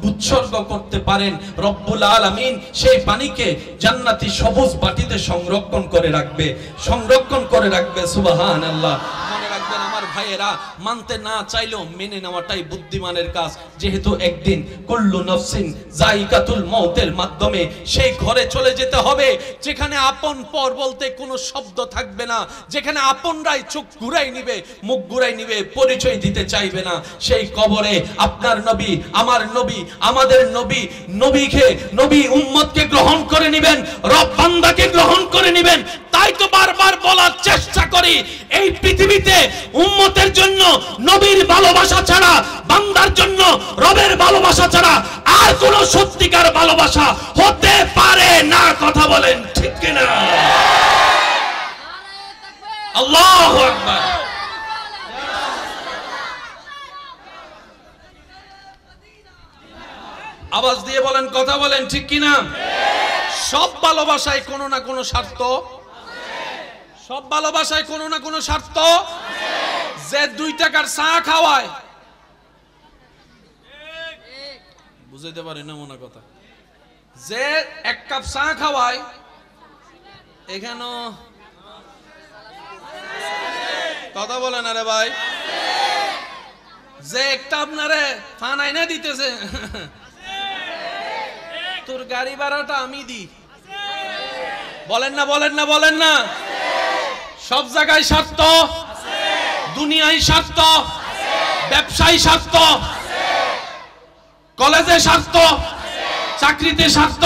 [SPEAKER 1] উৎসর্গ করতে পারেন, রব্বুল আলামিন সেই পানিকে জান্নাতি সবুজ বাটিতে সংরক্ষণ করে রাখবে, সংরক্ষণ করে রাখবে। সুবহানাল্লাহ। মনে রাখবেন আমার ভাইয়েরা, মানতে না চাইলেও মেনে নেওয়াটাই বুদ্ধিমানের কাজ, যেহেতু একদিন কুল্লু নাফসিন যায়িকাতুল মউতের মাধ্যমে সেই ঘরে চলে যেতে হবে যেখানে আপন পর বলতে কোনো শব্দ থাকবে না, যেখানে আপনরাই চোখ ঘুরাই নিবে, মুখ ঘুরাই নিবে, পরিচয় দিতে চাইবে না। সেই কবরে আপনার নবী, আমার নবী, আমাদের নবী, নবীকে, নবী উম্মতকে গ্রহণ করে নেবেন, রব বান্দাকে গ্রহণ করে নেবেন। তাই তো বারবার বলার চেষ্টা করি, এই পৃথিবীতে উম্মতের জন্য নবীর ভালোবাসা ছাড়া, বান্দার জন্য রবের ভালোবাসা ছাড়া আর কোন সত্যিকার ভালোবাসা হতে পারে না। কথা বলেন ঠিক কিনা? আল্লাহু আকবার। আওয়াজ দিয়ে বলেন, কথা বলেন ঠিক কিনা? সব ভালোবাসায় কোনো না কোনো স্বার্থ, সব ভালোবাসায় কোনো না কোনো স্বার্থ। যে 2 টাকার চা খাওয়ায়, বুঝাইতে পারি না মনে কথা, যে 1 কাপ চা খাওয়ায়, এখানে কথা বলেন আরে ভাই, যে একটা আপনারে ফান আইনা দিতেছে, তোর গাড়ি ভাড়াটা আমি দিই, বলেন না, বলেন না, বলেন না। সব জায়গায় স্বার্থ, দুনিয়ায় স্বার্থ, ব্যবসায় স্বার্থ, কলেজে স্বার্থ, চাকরিতে স্বার্থ,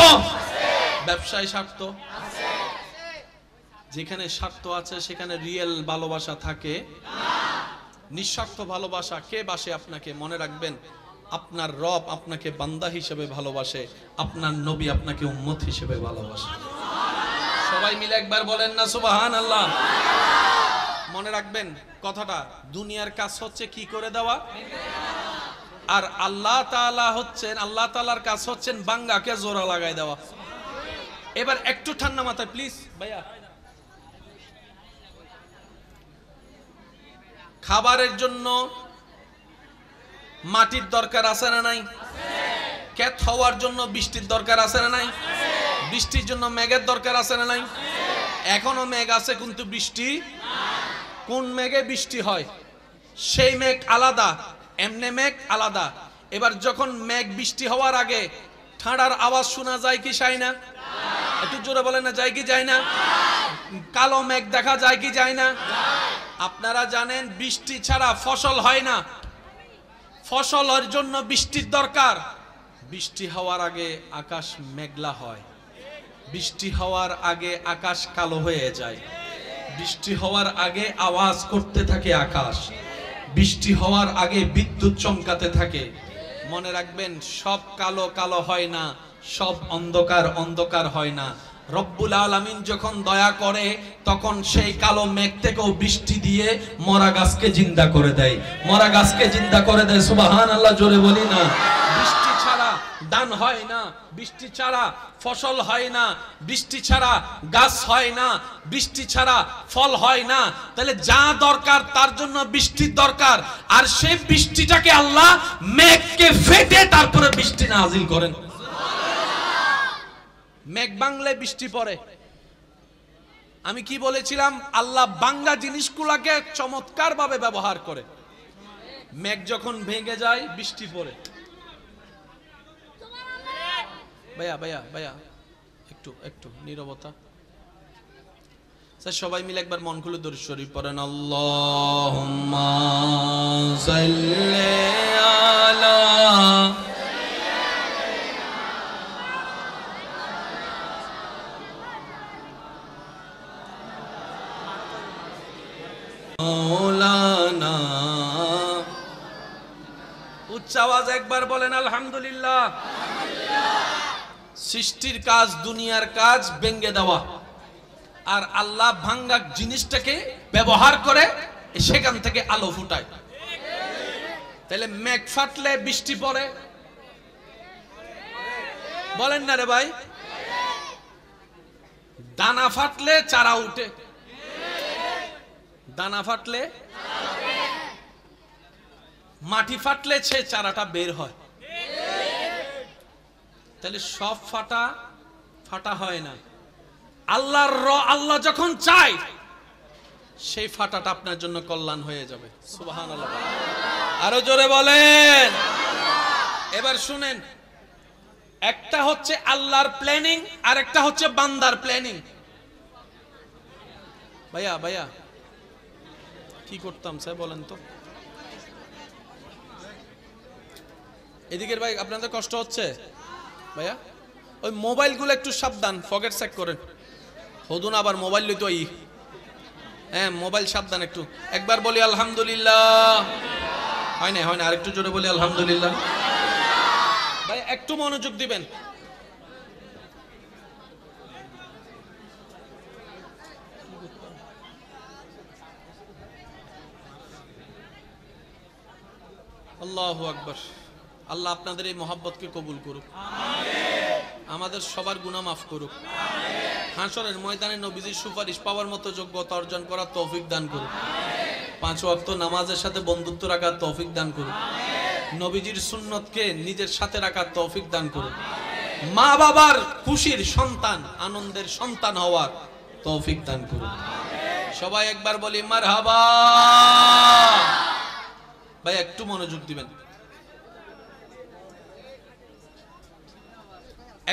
[SPEAKER 1] ব্যবসায় স্বার্থ। যেখানে স্বার্থ আছে সেখানে রিয়েল ভালোবাসা থাকে না। নিঃস্বার্থ ভালোবাসা কে বাসে আপনাকে? মনে রাখবেন, আপনার রব আপনাকে বান্দা হিসেবে ভালোবাসে, আপনার নবী আপনাকে উম্মত হিসেবে ভালোবাসে। সবাই মিলে একবার বলেন না সুবহানাল্লাহ। মনে রাখবেন কথাটা, দুনিয়ার কাজ হচ্ছে কি করে দেওয়া, আর আল্লাহ তাআলা হচ্ছেন, আল্লাহ তাআলার কাজ হচ্ছেন বাঙ্গাকে জোড়া লাগাই দেওয়া। এবার একটু ঠান্ডা মাথায় প্লিজ ভাইয়া, খাবারের জন্য মাটির দরকার আছে না নাই? ক্ষেত হওয়ার জন্য বৃষ্টির দরকার আছে না নাই? বৃষ্টির জন্য মেঘের দরকার আছে না নাই? এখনো মেঘ আছে কিন্তু বৃষ্টি কোন মেঘে বৃষ্টি হয় সেই মেঘ আলাদা, এমনে মেঘ আলাদা। এবার যখন মেঘ বৃষ্টি হওয়ার আগে ঠাড়ার আওয়াজ শোনা যায় কি যায় না? একটু জোরে বলেন না, যায় কি যায় না? কালো মেঘ দেখা যায় কি যায় না? আপনারা জানেন বৃষ্টি ছাড়া ফসল হয় না, ফসলের জন্য বৃষ্টির দরকার। বৃষ্টি হওয়ার আগে আকাশ মেঘলা হয়, বৃষ্টি হওয়ার আগে আকাশ কালো হয়ে যায়, বৃষ্টি হওয়ার আগে আওয়াজ করতে থাকে আকাশ, বৃষ্টি হওয়ার আগে বিদ্যুৎ চমকাতে থাকে। মনে রাখবেন সব কালো কালো হয় না, সব অন্ধকার অন্ধকার হয় না। রব্বুল আলামিন যখন দয়া করে তখন সেই কালো মেঘ থেকেও বৃষ্টি দিয়ে মরা গাছকে জিন্দা করে দেয়, মরা গাছকে জিন্দা করে দেয়। সুবহানাল্লাহ জোরে বলি না। বৃষ্টি ছাড়া ধান হয় না, বৃষ্টি ছাড়া ফসল হয় না, বৃষ্টি ছাড়া গাছ হয় না, বৃষ্টি ছাড়া ফল হয় না। তাহলে যা দরকার তার জন্য বৃষ্টির দরকার, আর সেই বৃষ্টিটাকে আল্লাহ মেঘকে ফেটে তারপরে বৃষ্টি নাজিল করেন। মেঘ ভাঙলে বৃষ্টি পড়ে। আমি কি বলেছিলাম? আল্লাহ ভাঙ্গা জিনিসগুলোকে চমৎকার ভাবে ব্যবহার করে। মেঘ যখন ভেঙে যায় বৃষ্টি পড়ে। ভাইয়া ভাইয়া ভাইয়া একটু একটু নীরবতা। সবাই মিলে একবার মন খুলে দরুদ শরীফ পড়েন। আল্লাহুম্মা সাল্লি আলা মাওলানা। উচ্চ আওয়াজ একবার বলেন আলহামদুলিল্লাহ। সৃষ্টির কাজ, দুনিয়ার কাজ ভেঙে দেওয়া, আর আল্লাহ ভাঙ্গা জিনিসটাকে ব্যবহার করে সেখান থেকে আলো ফুটায়। তাহলে মেঘ ফাটলে বৃষ্টি পড়ে, বলেন না রে ভাই? দানা ফাটলে চারা উঠে, দানা ফাটলে, মাটি ফাটলে সে চারাটা বের হয়। তাহলে সব ফাটা ফাটা হয় না। আল্লাহ যখন চায় সেই ফাটাটা আপনার জন্য কল্যাণ হয়ে যাবে। সুবহানাল্লাহ, আরো জোরে বলেন। এবার শুনেন, একটা হচ্ছে আল্লাহর প্ল্যানিং, আর একটা হচ্ছে বান্দার প্ল্যানিং। ভাইয়া ভাইয়া কি করতাম স্যার বলেন তো? এদিকের ভাই আপনাদের কষ্ট হচ্ছে ভাইয়া? ওই মোবাইলগুলো একটু সাবধান, পকেট চেক করেন। হদুন আবার মোবাইল লইতো এই, হ্যাঁ মোবাইল সাবধান একটু। একবার বলি আলহামদুলিল্লাহ। হয় না, হয় না, আরেকটু জোরে বলি আলহামদুলিল্লাহ। ভাই একটু মনোযোগ দিবেন। আল্লাহু আকবার। আল্লাহ আপনাদের এই মহব্বতকে কবুল করুক, আমাদের সবার গুনাহ মাফ করুক, হাসরের ময়দানে নবীজির সুপারিশ পাওয়ার মতো যোগ্যতা অর্জন করার তৌফিক দান করুক, 5 ওয়াক্ত নামাজের সাথে বন্ধুত্ব রাখার তৌফিক দান করুক, নবীজির সুন্নতকে নিজের সাথে রাখার তৌফিক দান করুক, মা বাবার খুশির সন্তান, আনন্দের সন্তান হওয়ার তৌফিক দান করুক। সবাই একবার বলি মারহাবা। ভাই একটু মনোযোগ দিবেন।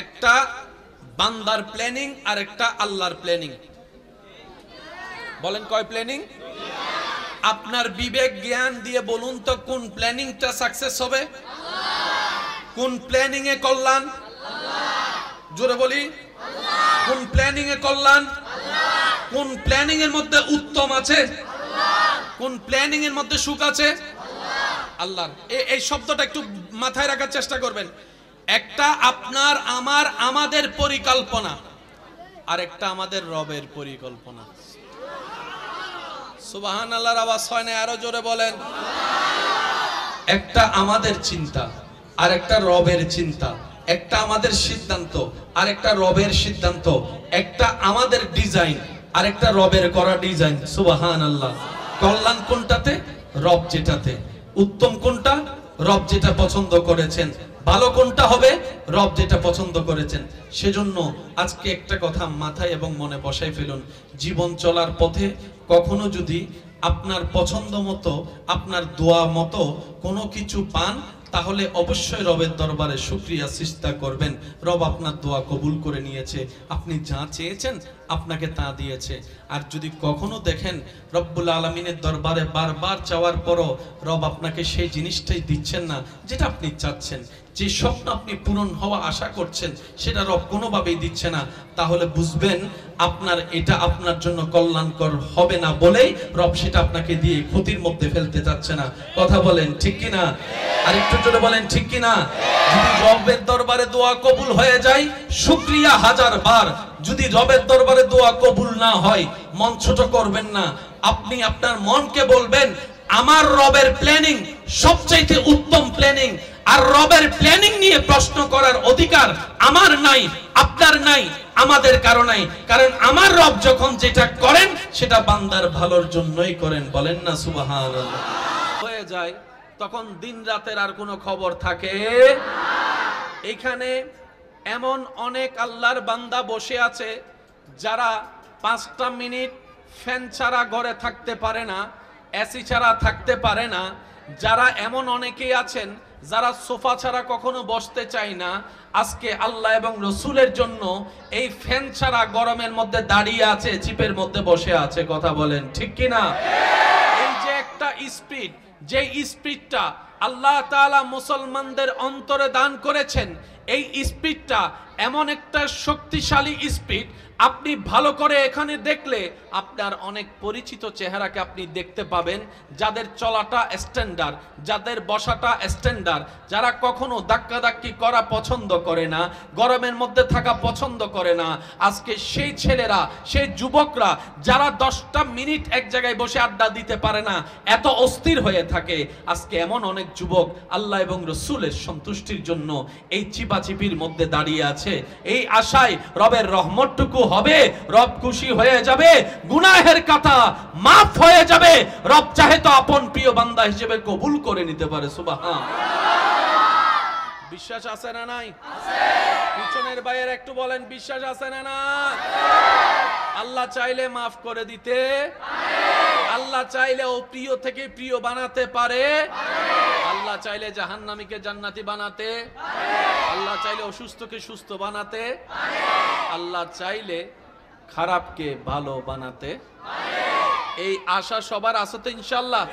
[SPEAKER 1] একটা বান্দার প্ল্যানিং আর একটা আল্লাহর প্ল্যানিং। বলেন কয় প্ল্যানিং? আপনার বিবেক জ্ঞান দিয়ে বলুন তো কোন প্ল্যানিংটা সাকসেস হবে? কোন প্ল্যানিং এ কল্যাণ? জোরে বলি, কোন প্ল্যানিং এ কল্যাণ? কোন প্ল্যানিং এর মধ্যে উত্তম আছে? কোন প্ল্যানিং এর মধ্যে সুখ আছে? আল্লাহর। এই শব্দটা একটু মাথায় রাখার চেষ্টা করবেন। একটা আপনার আমার আমাদের পরিকল্পনা, আর একটা আমাদের রবের পরিকল্পনা। সুবহানাল্লাহর আওয়াজ হয় না? আরো জোরে বলেন। একটা আমাদের চিন্তা আর একটা রবের চিন্তা, একটা আমাদের সিদ্ধান্ত আর একটা রবের সিদ্ধান্ত, একটা আমাদের ডিজাইন আর একটা রবের করা ডিজাইন। সুবহানাল্লাহ। কল্যাণ কোনটাতে? রব যেটাতে। উত্তম কোনটা? রব যেটা পছন্দ করেছেন। ভালো কোনটা হবে? রব যেটা পছন্দ করেছেন। সেজন্য আজকে একটা কথা মাথায় এবং মনে বসাই ফেলুন। জীবন চলার পথে কখনো যদি আপনার পছন্দ মতো, আপনার দোয়া মতো কোনো কিছু পান, তাহলে অবশ্যই রবের দরবারে শুকরিয়া সিজদা করবেন। রব আপনার দোয়া কবুল করে নিয়েছে, আপনি যা চেয়েছেন আপনাকে তা দিয়েছে। আর যদি কখনো দেখেন রব্বুল আলামিনের দরবারে বারবার চাওয়ার পরও রব আপনাকে সেই জিনিসটাই দিচ্ছেন না যেটা আপনি চাচ্ছেন, যে স্বপ্ন আপনি পূরণ হওয়া আশা করছেন সেটা রব কোনোভাবেই দিচ্ছে না, তাহলে বুঝবেন আপনার এটা আপনার জন্য কল্যাণকর হবে না বলেই রব সেটা আপনাকে দিয়ে ক্ষতির মধ্যে ফেলতে চাচ্ছে না। কথা বলেন ঠিক কিনা? আর একটু জোরে বলেন ঠিক কিনা? যদি রবের দরবারে দোয়া কবুল হয়ে যায় শুকরিয়া 1000 বার। যদি রবের দরবারে দোয়া কবুল না হয় মন ছোট করবেন না। আপনি আপনার মনকে বলবেন আমার রবের প্ল্যানিং সবচাইতে উত্তম প্ল্যানিং, আর রবের প্ল্যানিং নিয়ে প্রশ্ন করার অধিকার আমার নাই, আপনার নাই, আমাদের কারো নাই। কারণ আমার রব যখন যেটা করেন সেটা বান্দার ভালোর জন্যই করেন। বলেন না সুবহানাল্লাহ। হয়ে যায় তখন দিন রাতের আর কোনো খবর থাকে। এখানে এমন অনেক আল্লাহর বান্দা বসে আছে যারা 5টা মিনিট ফ্যান ছাড়া ঘরে থাকতে পারে না, এসি ছাড়া থাকতে পারে না। যারা এমন অনেকেই আছেন যারা সোফা ছাড়া কখনো বসতে চায় না। আজকে আল্লাহ এবং রসুলের জন্য এই ফ্যান ছাড়া গরমের মধ্যে দাঁড়িয়ে আছে, চিপের মধ্যে বসে আছে। কথা বলেন ঠিক কিনা? এই যে একটা স্পিড, যে স্পিডটা আল্লাহ তাআলা মুসলমানদের অন্তরে দান করেছেন, এই স্পিডটা এমন একটা শক্তিশালী স্পিড। আপনি ভালো করে এখানে দেখলে আপনার অনেক পরিচিত চেহারাকে আপনি দেখতে পাবেন, যাদের চলাটা স্ট্যান্ডার্ড, যাদের বসাটা স্ট্যান্ডার্ড, যারা কখনো ধাক্কাধাক্কি করা পছন্দ করে না, গরমের মধ্যে থাকা পছন্দ করে না। আজকে সেই ছেলেরা, সেই যুবকরা যারা 10টা মিনিট এক জায়গায় বসে আড্ডা দিতে পারে না, এত অস্থির হয়ে থাকে, আজকে এমন অনেক যুবক আল্লাহ এবং রসুলের সন্তুষ্টির জন্য এই চিপাচিপির মধ্যে দাঁড়িয়ে আছে, এই আশায় রবের রহমতটুকু হবে, রব খুশি হয়ে যাবে, গুনাহের কথা মাফ হয়ে যাবে, রব চাহে তো আপন প্রিয় বান্দা হিসেবে কবুল করে নিতে পারে। সুবহান। বিশ্বাস আছে না নাই? আছে। পিছনের বাইরে একটু বলেন বিশ্বাস আছে না না? আল্লাহ চাইলে মাফ করে দিতে পারে, আল্লাহ চাইলে ও প্রিয় থেকে প্রিয় বানাতে পারে, আল্লাহ চাইলে জাহান্নামীকে জান্নাতি বানাতে পারে, আল্লাহ চাইলে অসুস্থকে সুস্থ বানাতে পারে, আল্লাহ চাইলে খারাপকে ভালো বানাতে পারে। এই আশা সবার আছে তো ইনশাআল্লাহ?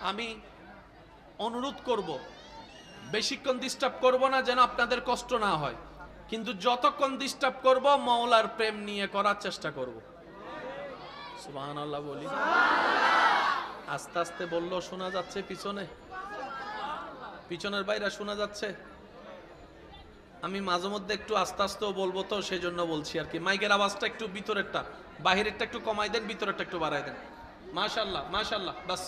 [SPEAKER 1] আমি অনুরোধ করব, বেশিক্ষণ ডিস্টার্ব করব না যেন আপনাদের কষ্ট না হয়, কিন্তু যতক্ষণ ডিস্টার্ব করব মাওলার প্রেম নিয়ে করার চেষ্টা করব। সুবহানাল্লাহ বলি। আস্তে আস্তে বললো শোনা যাচ্ছে, পিছনের বাইরে শোনা যাচ্ছে। আমি মাঝে মধ্যে একটু আস্তে আস্তেও বলবো তো সেজন্য বলছি আর কি। মাইকের আওয়াজটা একটু ভিতরেরটা, বাহিরেরটা একটু কমাই দেন, ভিতরেরটা একটু বাড়াই দেন। মাশাআল্লাহ মাশাআল্লাহ। বাস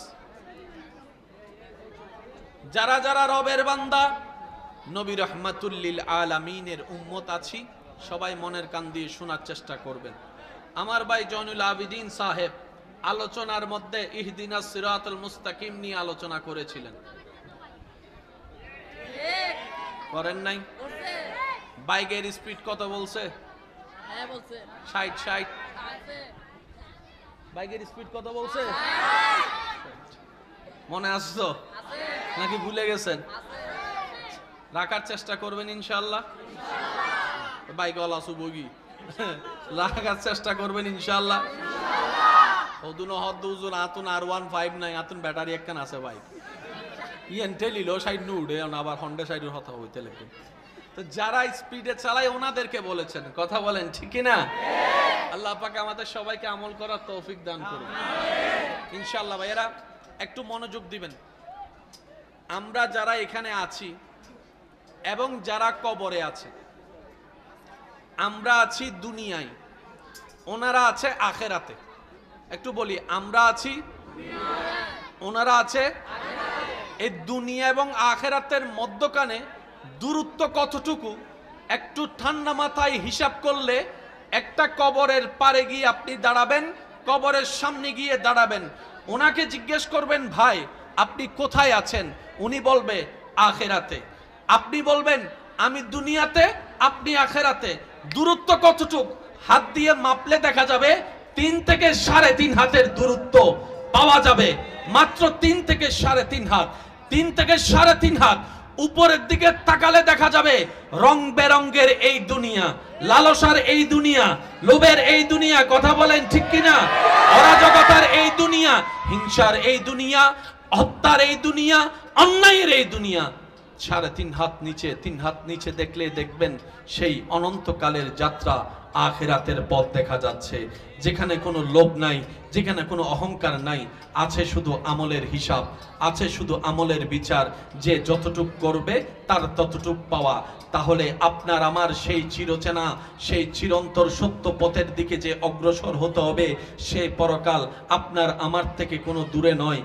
[SPEAKER 1] যারা যারা রবের বান্দা, নবী রাহমাতুল লিল আলামিনের উম্মত আছি, সবাই মনের কান দিয়ে শোনার চেষ্টা করবেন। আমার ভাই জয়নুল আবিদিন সাহেব আলোচনার মধ্যে ইহদিনাস সিরাতুল মুস্তাকিম নিয়ে আলোচনা করেছিলেন, করেন নাই? বাইকের স্পিড কত বলছে? 60। বাইকের স্পিড কত বলছে? মনে আসছো নাকি ভুলে গেছেন? রাখার চেষ্টা করবেন ইনশাআল্লাহ। বাইকওয়ালা সুবগি রাখার চেষ্টা করবেন ইনশাআল্লাহ। ওদুনো হদ্দুজুন আতুন R15 নাই, আতুন ব্যাটারি একখান আছে বাইক ইয়েনটে লিলো সাইড নু উড়ে আবার হন্ডা সাইডের কথা হইতে লাগবে। তো যারা স্পিডে চালায় ওনাদেরকে বলেছেন। কথা বলেন ঠিক কি না? আল্লাহ পাক আমাদের সবাইকে আমল করার তৌফিক দান করুন ইনশাআল্লাহ। ভাইয়েরা একটু মনোযোগ দিবেন। আমরা যারা এখানে আছি এবং যারা কবরে আছে, আমরা আছি দুনিয়ায়, ওনারা আছে আখেরাতে। একটু বলি, আমরা আছি, ওনারা আছে। এই দুনিয়া এবং আখেরাতের মধ্যখানে দূরত্ব কতটুকু একটু ঠান্ডা মাথায় হিসাব করলে, একটা কবরের পারে গিয়ে আপনি দাঁড়াবেন, কবরের সামনে গিয়ে দাঁড়াবেন, ওনাকে জিজ্ঞেস করবেন ভাই আপনি কোথায় আছেন, উনি বলবে আখেরাতে। আপনি বলবেন আমি দুনিয়াতে, আপনি আখেরাতে। দূরত্ব কতটুক হাত দিয়ে মাপলে দেখা যাবে 3 থেকে 3.5 হাতের দূরত্ব পাওয়া যাবে, মাত্র 3 থেকে 3.5 হাত। 3 থেকে 3.5 হাত উপরের দিকে তাকালে দেখা যাবে রং বেরঙ্গের এই দুনিয়া, লালসার এই দুনিয়া, লোভের এই দুনিয়া। কথা বলেন ঠিক কিনা? অরাজকতার এই দুনিয়া, হিংসার এই দুনিয়া, হত্যার এই দুনিয়া, অন্যায়ের এই দুনিয়া। 3.5 হাত নিচে, 3 হাত নিচে দেখলে দেখবেন সেই অনন্তকালের যাত্রা, আখিরাতের পথ দেখা যাচ্ছে, যেখানে কোনো লোভ নাই, যেখানে কোনো অহংকার নাই, আছে শুধু আমলের হিসাব, আছে শুধু আমলের বিচার, যে যতটুক করবে তার ততটুক পাওয়া। তাহলে আপনার আমার সেই চিরচেনা, সেই চিরন্তর সত্য পথের দিকে যে অগ্রসর হতে হবে, সেই পরকাল আপনার আমার থেকে কোনো দূরে নয়।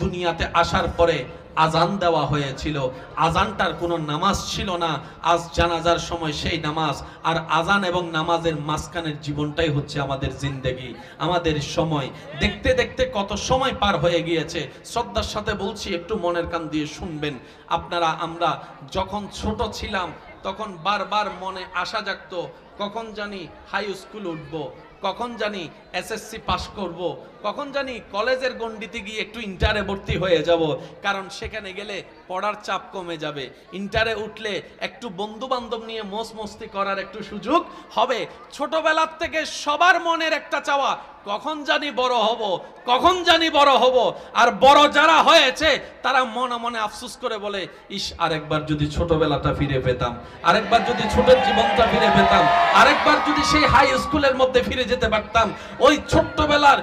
[SPEAKER 1] দুনিয়াতে আসার পরে আজান দেওয়া হয়েছিল, আজানটার কোনো নামাজ ছিল না। আজ জানাজার সময় সেই নামাজ, আর আজান এবং নামাজের মাঝখানের জীবনটাই হচ্ছে আমাদের জিন্দেগি, আমাদের সময়। দেখতে দেখতে কত সময় পার হয়ে গিয়েছে। শ্রদ্ধার সাথে বলছি, একটু মনের কান দিয়ে শুনবেন আপনারা। আমরা যখন ছোট ছিলাম তখন বারবার মনে আশা জাগতো, কখন জানি হাই স্কুল উঠবো, কখন জানি এসএসসি পাশ করব, কখন জানি কলেজের গণ্ডিতে গিয়ে একটু ইন্টারে ভর্তি হয়ে যাব, কারণ সেখানে গেলে পড়ার চাপ কমে যাবে। ইন্টারে উঠলে একটু বন্ধু বান্ধব নিয়ে মোজ মস্তি করার একটু সুযোগ হবে। ছোটবেলার থেকে সবার মনের একটা চাওয়া, কখন জানি বড় হব, কখন জানি বড় হব। আর বড় যারা হয়েছে তারা মনে মনে আফসোস করে বলে, ইস, আরেকবার যদি ছোটবেলাটা ফিরে পেতাম, আরেকবার যদি ছোটের জীবনটা ফিরে পেতাম, আরেকবার যদি সেই হাই স্কুলের মধ্যে ফিরে যেতে পারতাম। ওই ছোট্টবেলার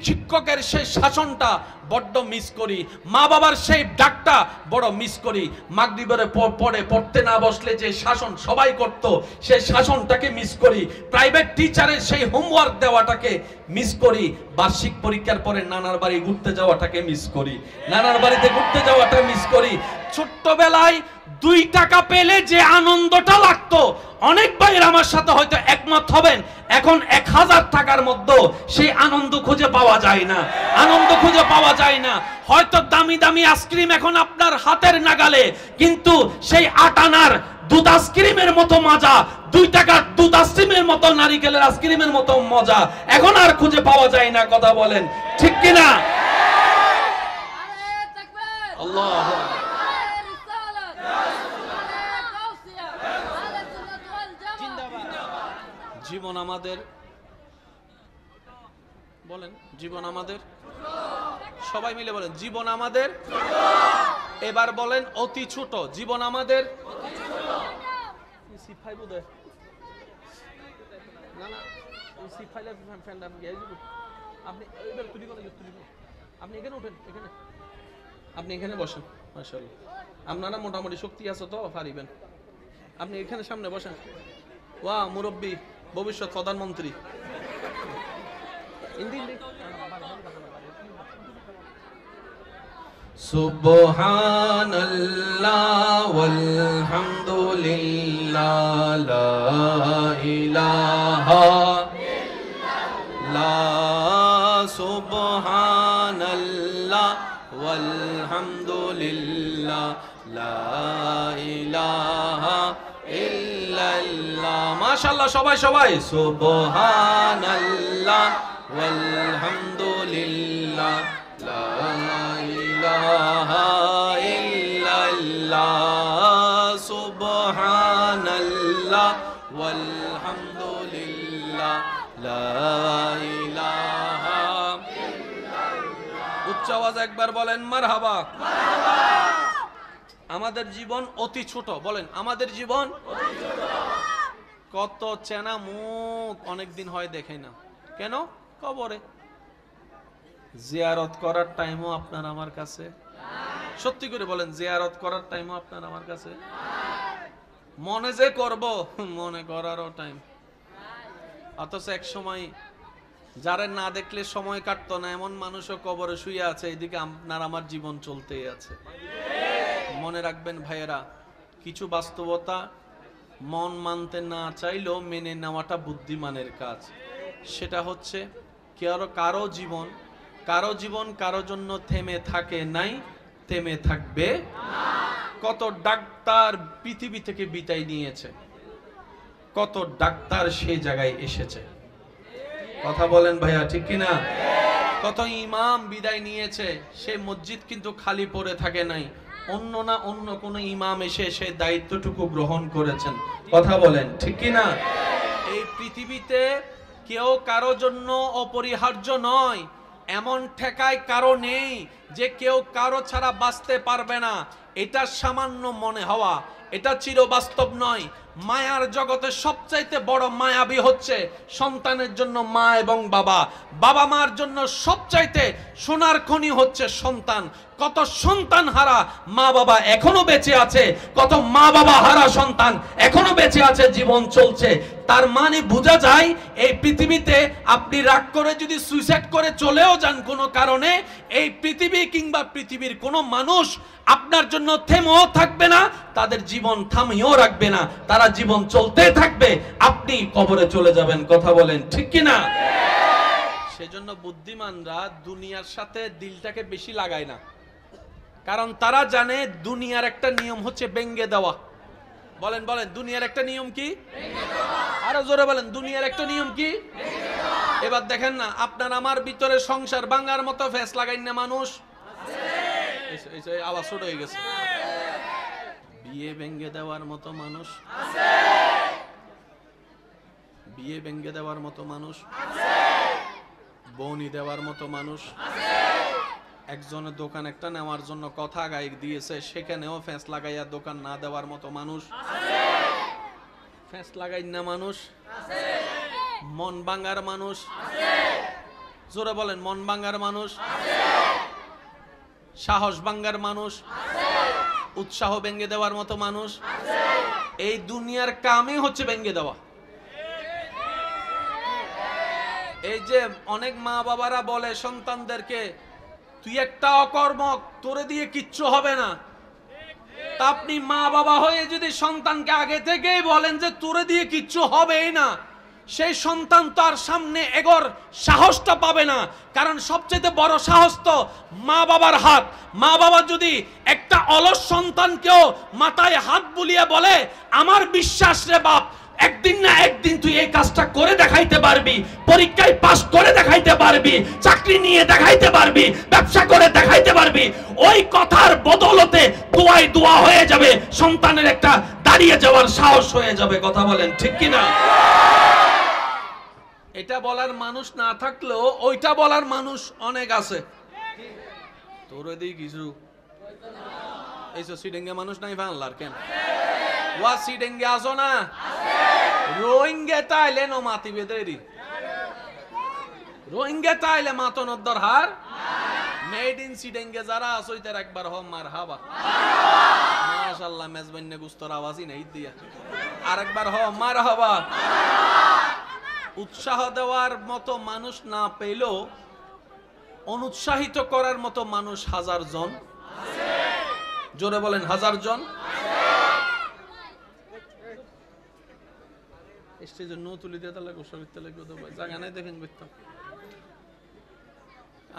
[SPEAKER 1] শিক্ষকের সেই শাসনটা বড্ড মিস করি, মা বাবার সেই ডাকটা বড় মিস করি। মাগরিবের পরে পড়তে না বসলে যে শাসন সবাই করত, সেই শাসনটাকে মিস করি। প্রাইভেট টিচারের সেই হোমওয়ার্ক দেওয়াটাকে মিস করি। বার্ষিক পরীক্ষার পরে নানার বাড়ি ঘুরতে যাওয়াটাকে মিস করি, নানার বাড়িতে ঘুরতে যাওয়াটা মিস করি। ছোট্টবেলায় 2 টাকা পেলে যে আনন্দটা লাগতো, অনেক ভাইয়ের আমার সাথে হয়তো একমত হবেন, এখন 1000 টাকার মধ্যে সেই আনন্দ খুঁজে পাওয়া যায় না, আনন্দ খুঁজে পাওয়া যায় না। হয়তো দামি দামি আইসক্রিম এখন আপনার হাতের নাগালে, কিন্তু সেই 8 আনার দুধ আইসক্রিমের মতো মজা, 2 টাকার দুধ আইসক্রিমের মতো, নারিকেলের আইসক্রিমের মতো মজা এখন আর খুঁজে পাওয়া যায় না। কথা বলেন ঠিক কিনা? আল্লাহ। জীবন আমাদের, বলেন জীবন আমাদের, সবাই মিলে বলেন জীবন আমাদের। এবার বলেন অতি ছোট। জীবন আমাদের আপনি এখানে উঠেন, আপনি এখানে বসেন। মাশাআল্লাহ, আপনারা মোটামুটি শক্তি আছে তো, পারিবেন। আপনি এখানে সামনে বসেন। ওয়া মুরব্বী, ভবিষ্যৎ প্রধানমন্ত্রী। সুবহানাল্লাহ ওয়ালহামদুলিল্লাহ লা ইলাহা ইল্লাল্লাহ। সুবহানাল্লাহ ওয়ালহামদুলিল্লাহ লা ইলাহা ইল্লাল্লাহ। মাশাআল্লাহ, সবাই সবাই সুবহানাল্লাহ ওয়ালহামদুলিল্লাহ লা ইলাহা ইল্লাল্লাহ। সুবহানাল্লাহ ওয়ালহামদুলিল্লাহ লা ইলাহা ইল্লাল্লাহ। উচ্চ আওয়াজ একবার বলেন মারহাবা। আমাদের জীবন অতি ছোট। বলেন আমাদের জীবন অতি ছোট। কত চেনা মুখ অনেকদিন হয় দেখে না, কেন? কবরে জিয়ারত করার টাইমও আপনার আমার কাছে, সত্যি করে বলেন, জিয়ারত করার টাইমও আপনার আমার কাছে। মনে যে করব, মনে করারও টাইম। অথচ এক সময় যারা না দেখলে সময় কাটতো না, এমন মানুষও কবরে শুয়ে আছে, এদিকে আপনার আমার জীবন চলতেই আছে। মনে রাখবেন ভাইয়েরা, কিছু বাস্তবতা মন মানতে না চাইলেও মেনে নেওয়াটা বুদ্ধিমানের কাজ। সেটা হচ্ছে কারো জীবন কারো জন্য থেমে থাকে নাই, থেমে থাকবে না। কত ডাক্তার পৃথিবী থেকে বিদায় নিয়েছে, কত ডাক্তার সেই জায়গায় এসেছে। কথা বলেন ভাইয়া, ঠিক কিনা? কত ইমাম বিদায় নিয়েছে, সেই মসজিদ কিন্তু খালি পড়ে থাকে নাই, অন্য না অন্য কোন ইমাম এসে সেই দায়িত্বটুকু গ্রহণ করেছেন। কথা বলেন ঠিক কিনা? এই পৃথিবীতে কেউ কারো জন্য অপরিহার্য নয়, এমন ঠেকায় কারো নেই যে কেউ কারো ছাড়া বাঁচতে পারবে না। এটা সামান্য মনে হওয়া, এটা চিরবাস্তব নয়। মায়ার জগতে সবচাইতে বড় মায়াবী হচ্ছে সন্তানের জন্য মা এবং বাবা। বাবা মার জন্য সবচাইতে সোনার খনি হচ্ছে সন্তান। কত সন্তান হারা মা বাবা এখনো বেঁচে আছে, কত মা বাবা হারা সন্তান এখনো বেঁচে আছে, জীবন চলছে। তার মানে বোঝা যায় এই পৃথিবীতে আপনি রাগ করে যদি সুইসাইড করে চলেও যান কোনো কারণে, এই পৃথিবী কিংবা পৃথিবীর কোনো মানুষ আপনার জন্য থেমেও থাকবে না, তাদের জীবন থামিয়েও রাখবে না, তারা জীবন চলতে থাকবে, আপনি কবরে চলে যাবেন। কথা বলেন ঠিক কিনা? সেজন্য বুদ্ধিমানরা দুনিয়ার সাথে দিলটাকে বেশি লাগায় না, কারণ তারা জানে দুনিয়ার একটা নিয়ম হচ্ছে ভেঙে দেওয়া। বলেন বলেন, দুনিয়ার একটা নিয়ম কি? আরো জোরে বলেন, দুনিয়ার একটা নিয়ম কি? এবার দেখেন না, আপনার আমার ভিতরে সংসার ভাঙার মতো ফেস লাগাই না মানুষ? আওয়াজ ছোট হয়ে গেছে। বিয়ে ভেঙে দেওয়ার মতো মানুষ? বিয়ে ভেঙে দেওয়ার মতো মানুষ? বনি দেওয়ার মতো মানুষ? একজনের দোকান একটা নেওয়ার জন্য কথা গায়ে দিয়েছে, সেখানেও ফেঁস লাগাইয়া দোকান না দেওয়ার মতো মানুষ? ফেঁস লাগাই না মানুষ? মন ভাঙার মানুষ? জোরে বলেন, মন ভাঙার মানুষ? সাহস ভাঙার মানুষ? উৎসাহ ভেঙে দেওয়ার মতো মানুষ? এই দুনিয়ার কামই হচ্ছে ভেঙে দেওয়া। এই যে অনেক মা বাবারা বলে সন্তানদেরকে, তুই একটা অকর্মক, তোরে দিয়ে কিচ্ছু হবে না। তা আপনি মা বাবা হয়ে যদি সন্তানকে আগে থেকেই বলেন যে তোরে দিয়ে কিচ্ছু হবেই না, সেই সন্তান তার সামনে এগোর সাহসটা পাবে না। কারণ সবচেয়ে বড় সাহস তো মা বাবার হাত। মা বাবা যদি একটা অলস সন্তানকেও মাথায় হাত বুলিয়ে বলে, আমার বিশ্বাস রে বাপ, একদিন না একদিন তুই এই কাজটা করে দেখাইতে পারবি, পরীক্ষায় পাস করে দেখাইতে পারবি, চাকরি নিয়ে দেখাইতে পারবি, ব্যবসা করে দেখাইতে পারবি, ওই কথার বদলতে দোয়ায় দোয়া হয়ে যাবে, সন্তানের একটা দাঁড়িয়ে যাওয়ার সাহস হয়ে যাবে। কথা বলেন ঠিক কিনা? এটা বলার মানুষ না থাকলেও ওইটা বলার মানুষ অনেক আছে। তোর দিই কিছু এইসব সিডেঙ্গে মানুষ নাই বাংলার কেন? ওয়া সিডেঙ্গে আসো না? রোহিঙ্গা তাইলে নো মাতি বেদেরি, রোহিঙ্গা তাইলে মাতনের দরহার মেড ইন সিডেঙ্গে যারা আসো তার একবার হ মার হাবা, মাশাআল্লাহ মেজবান্নে গুস্তর আওয়াজই নাই দিয়া, আরেকবার হ মার হাবা। উৎসাহ দেওয়ার মতো মানুষ না পেলেও অনুৎসাহিত করার মতো মানুষ হাজার জন। জোরে বলেন, হাজার জন।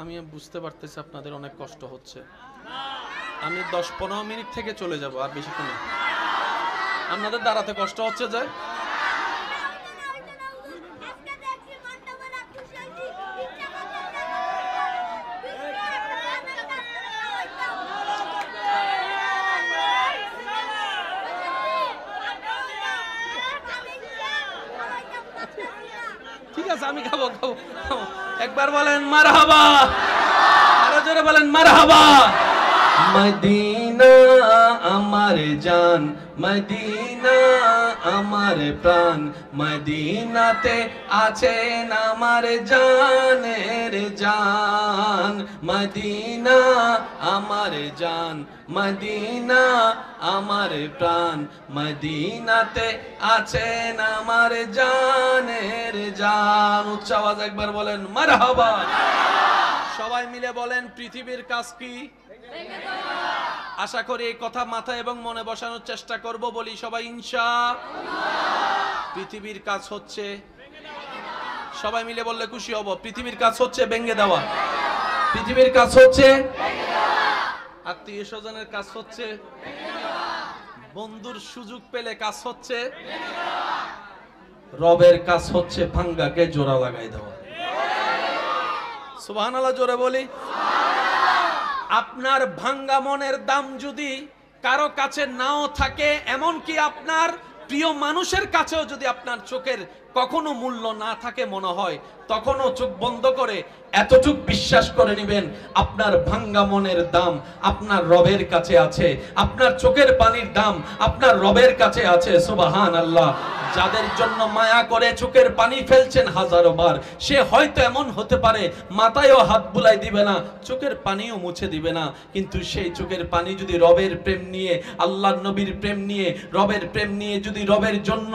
[SPEAKER 1] আমি বুঝতে পারতেছি আপনাদের অনেক কষ্ট হচ্ছে। আমি 10-15 মিনিট থেকে চলে যাব, আর বেশিক্ষণ না। আপনাদের দাঁড়াতে কষ্ট হচ্ছে যে? ঠিক আছে, আমি খাবো খাবো। একবার বলেন মারহাবা, আরো জোরে বলেন মারহাবা। মদিনা আমার জান, মদিনা আমার প্রাণ, মদিনাতে আছেন আমার জানের জান, মদিনা আমার জান, মদিনা আমার প্রাণ, মদিনাতে আছেন আমার জানের জান। উচ্চ আওয়াজ একবার বলেন মারহাবা। সবাই মিলে বলেন, পৃথিবীর কাজ কি? আশা করি এই কথা মাথায় এবং মনে বসানোর চেষ্টা করব। বলি সবাই ইনশাআল্লাহ। পৃথিবীর কাজ হচ্ছে, সবাই মিলে বললে খুশি হব, পৃথিবীর কাজ হচ্ছে ভেঙে দেওয়া। পৃথিবীর কাজ হচ্ছে আত্মীয় স্বজনের কাজ হচ্ছে, বন্ধুর সুযোগ পেলে কাজ হচ্ছে, রবের কাজ হচ্ছে ভাঙ্গাকে জোড়া লাগাই দেওয়া। সুবহানাল্লাহ, জোরে বলি। আপনার ভাঙ্গা মনের দাম যদি কারো কাছে নাও থাকে, এমনকি আপনার প্রিয় মানুষের কাছেও যদি আপনার চোখের কখনো মূল্য না থাকে মনে হয়, তখনও চোখ বন্ধ করে এতটুক বিশ্বাস করে নেবেন, আপনার ভাঙ্গা মনের দাম আপনার রবের কাছে আছে, আপনার চোখের পানির দাম আপনার রবের কাছে আছে। সুবহানাল্লাহ। যাদের জন্য মায়া করে চোখের পানি ফেলছেন হাজারো বার, সে হয়তো এমন হতে পারে মাথায়ও হাত বুলাই দিবে না, চোখের পানিও মুছে দিবে না, কিন্তু সেই চোখের পানি যদি রবের প্রেম নিয়ে, আল্লাহর নবীর প্রেম নিয়ে, রবের প্রেম নিয়ে যদি রবের জন্য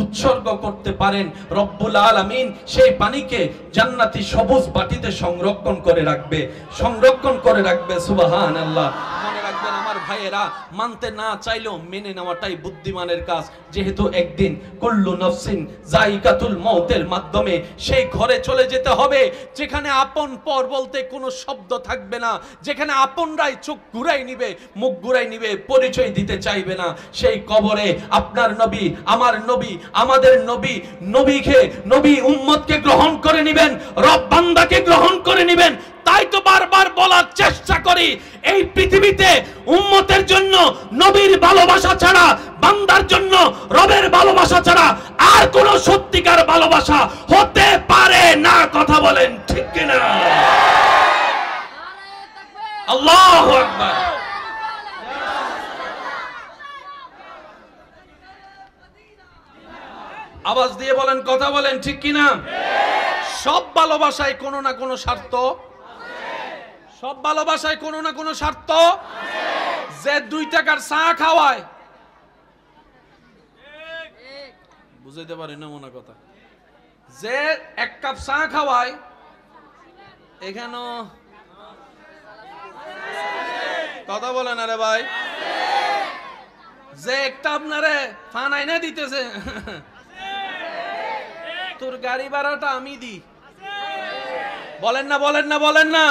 [SPEAKER 1] উৎসর্গ করতে পারেন, রব্বুল আলামিন সেই পানিকে জান্নাতি সবুজ বাটিতে সংরক্ষণ করে রাখবে, সংরক্ষণ করে রাখবে। সুবহানাল্লাহ। মনে রাখবেন আমার ভাইয়েরা, মানতে না চাইলেও মেনে নেওয়াটাই বুদ্ধিমানের কাজ, যেহেতু একদিন কুল্লু নাফসিন যায়িকাতুল মউতের মাধ্যমে সেই ঘরে চলে যেতে হবে যেখানে আপন পর বলতে কোনো শব্দ থাকবে না, যেখানে আপনরাই চোখ ঘুরাই নিবে, মুখ ঘুরাই নিবে, পরিচয় দিতে চাইবে না। সেই কবরে আপনার নবী, আমার নবী, আমাদের নবী, নবীকে, নবী উম্মতকে গ্রহণ করে নেবেন, রব বান্দাকে গ্রহণ করে নেবেন। তাই তো বারবার বলার চেষ্টা করি, এই পৃথিবীতে উম্মতের জন্য নবীর ভালোবাসা ছাড়া, বান্দার জন্য রবের ভালোবাসা ছাড়া আর কোন সত্যিকার ভালোবাসা হতে পারে না। কথা বলেন ঠিক কিনা? আল্লাহু আকবার। আওয়াজ দিয়ে বলেন, কথা বলেন ঠিক কিনা? সব ভালোবাসায় কোনো না কোনো স্বার্থ, সব ভালোবাসায় কোনো না কোনো স্বার্থ। যে 2 টাকার চা খাওয়ায়, বুঝাইতে পারি না মনে কথা, যে 1 কাপ চা খাওয়ায়, এখানে কথা বলেন আরে ভাই, যে একটা আপনারে ফান আইনা দিতেছে, তোর গাড়ি ভাড়াটা আমি দিই, বলেন না, বলেন না, বলেন না।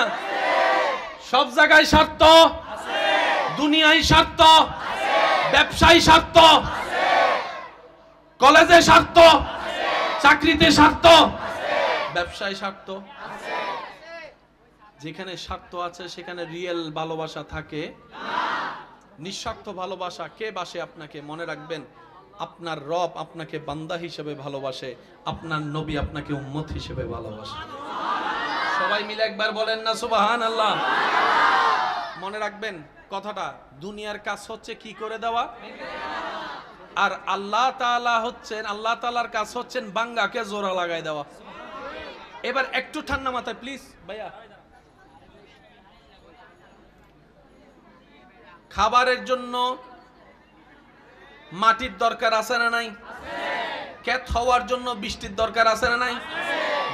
[SPEAKER 1] সব জায়গায় স্বার্থ, দুনিয়ায় স্বার্থ, ব্যবসায় স্বার্থ, কলেজে স্বার্থ, চাকরিতে স্বার্থ, ব্যবসায় স্বার্থ। যেখানে স্বার্থ আছে সেখানে রিয়েল ভালোবাসা থাকে না। নিঃস্বার্থ ভালোবাসা কে বাসে আপনাকে? মনে রাখবেন, আপনার রব আপনাকে বান্দা হিসেবে ভালোবাসে, আপনার নবী আপনাকে উম্মত হিসেবে ভালোবাসে। সবাই মিলে একবার বলেন না সুবহানাল্লাহ। মনে রাখবেন কথাটা, দুনিয়ার কাজ হচ্ছে কি করে দেওয়া, আর আল্লাহ তাআলা হচ্ছেন, আল্লাহ তাআলার কাজ হচ্ছেন বাঙ্গাকে জোড়া লাগাই দেওয়া। এবার একটু ঠান্ডা মাথায় প্লিজ ভাইয়া, খাবারের জন্য মাটির দরকার আছে না নাই? ক্ষেত হওয়ার জন্য বৃষ্টির দরকার আছে না নাই?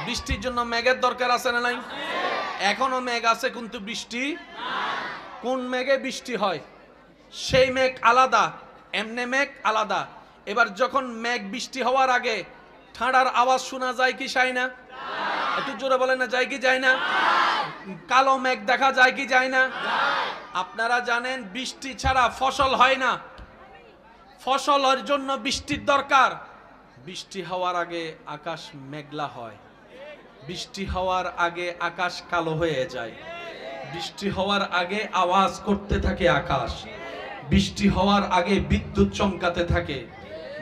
[SPEAKER 1] বৃষ্টির জন্য মেঘের দরকার আছে না নাই? এখনো মেঘ আছে কিন্তু বৃষ্টি, কোন মেঘে বৃষ্টি হয় সেই মেঘ আলাদা, এমনে মেঘ আলাদা। এবার যখন মেঘ বৃষ্টি হওয়ার আগে ঠান্ডার আওয়াজ শোনা যায় কি যায় না? একটু জোরে বলেন না, যায় কি যায় না? কালো মেঘ দেখা যায় কি যায় না? আপনারা জানেন বৃষ্টি ছাড়া ফসল হয় না, ফসলের জন্য বৃষ্টির দরকার। বৃষ্টি হওয়ার আগে আকাশ মেঘলা হয়, বৃষ্টি হওয়ার আগে আকাশ কালো হয়ে যায়, বৃষ্টি হওয়ার আগে আওয়াজ করতে থাকে আকাশ, বৃষ্টি হওয়ার আগে বিদ্যুৎ চমকাতে থাকে।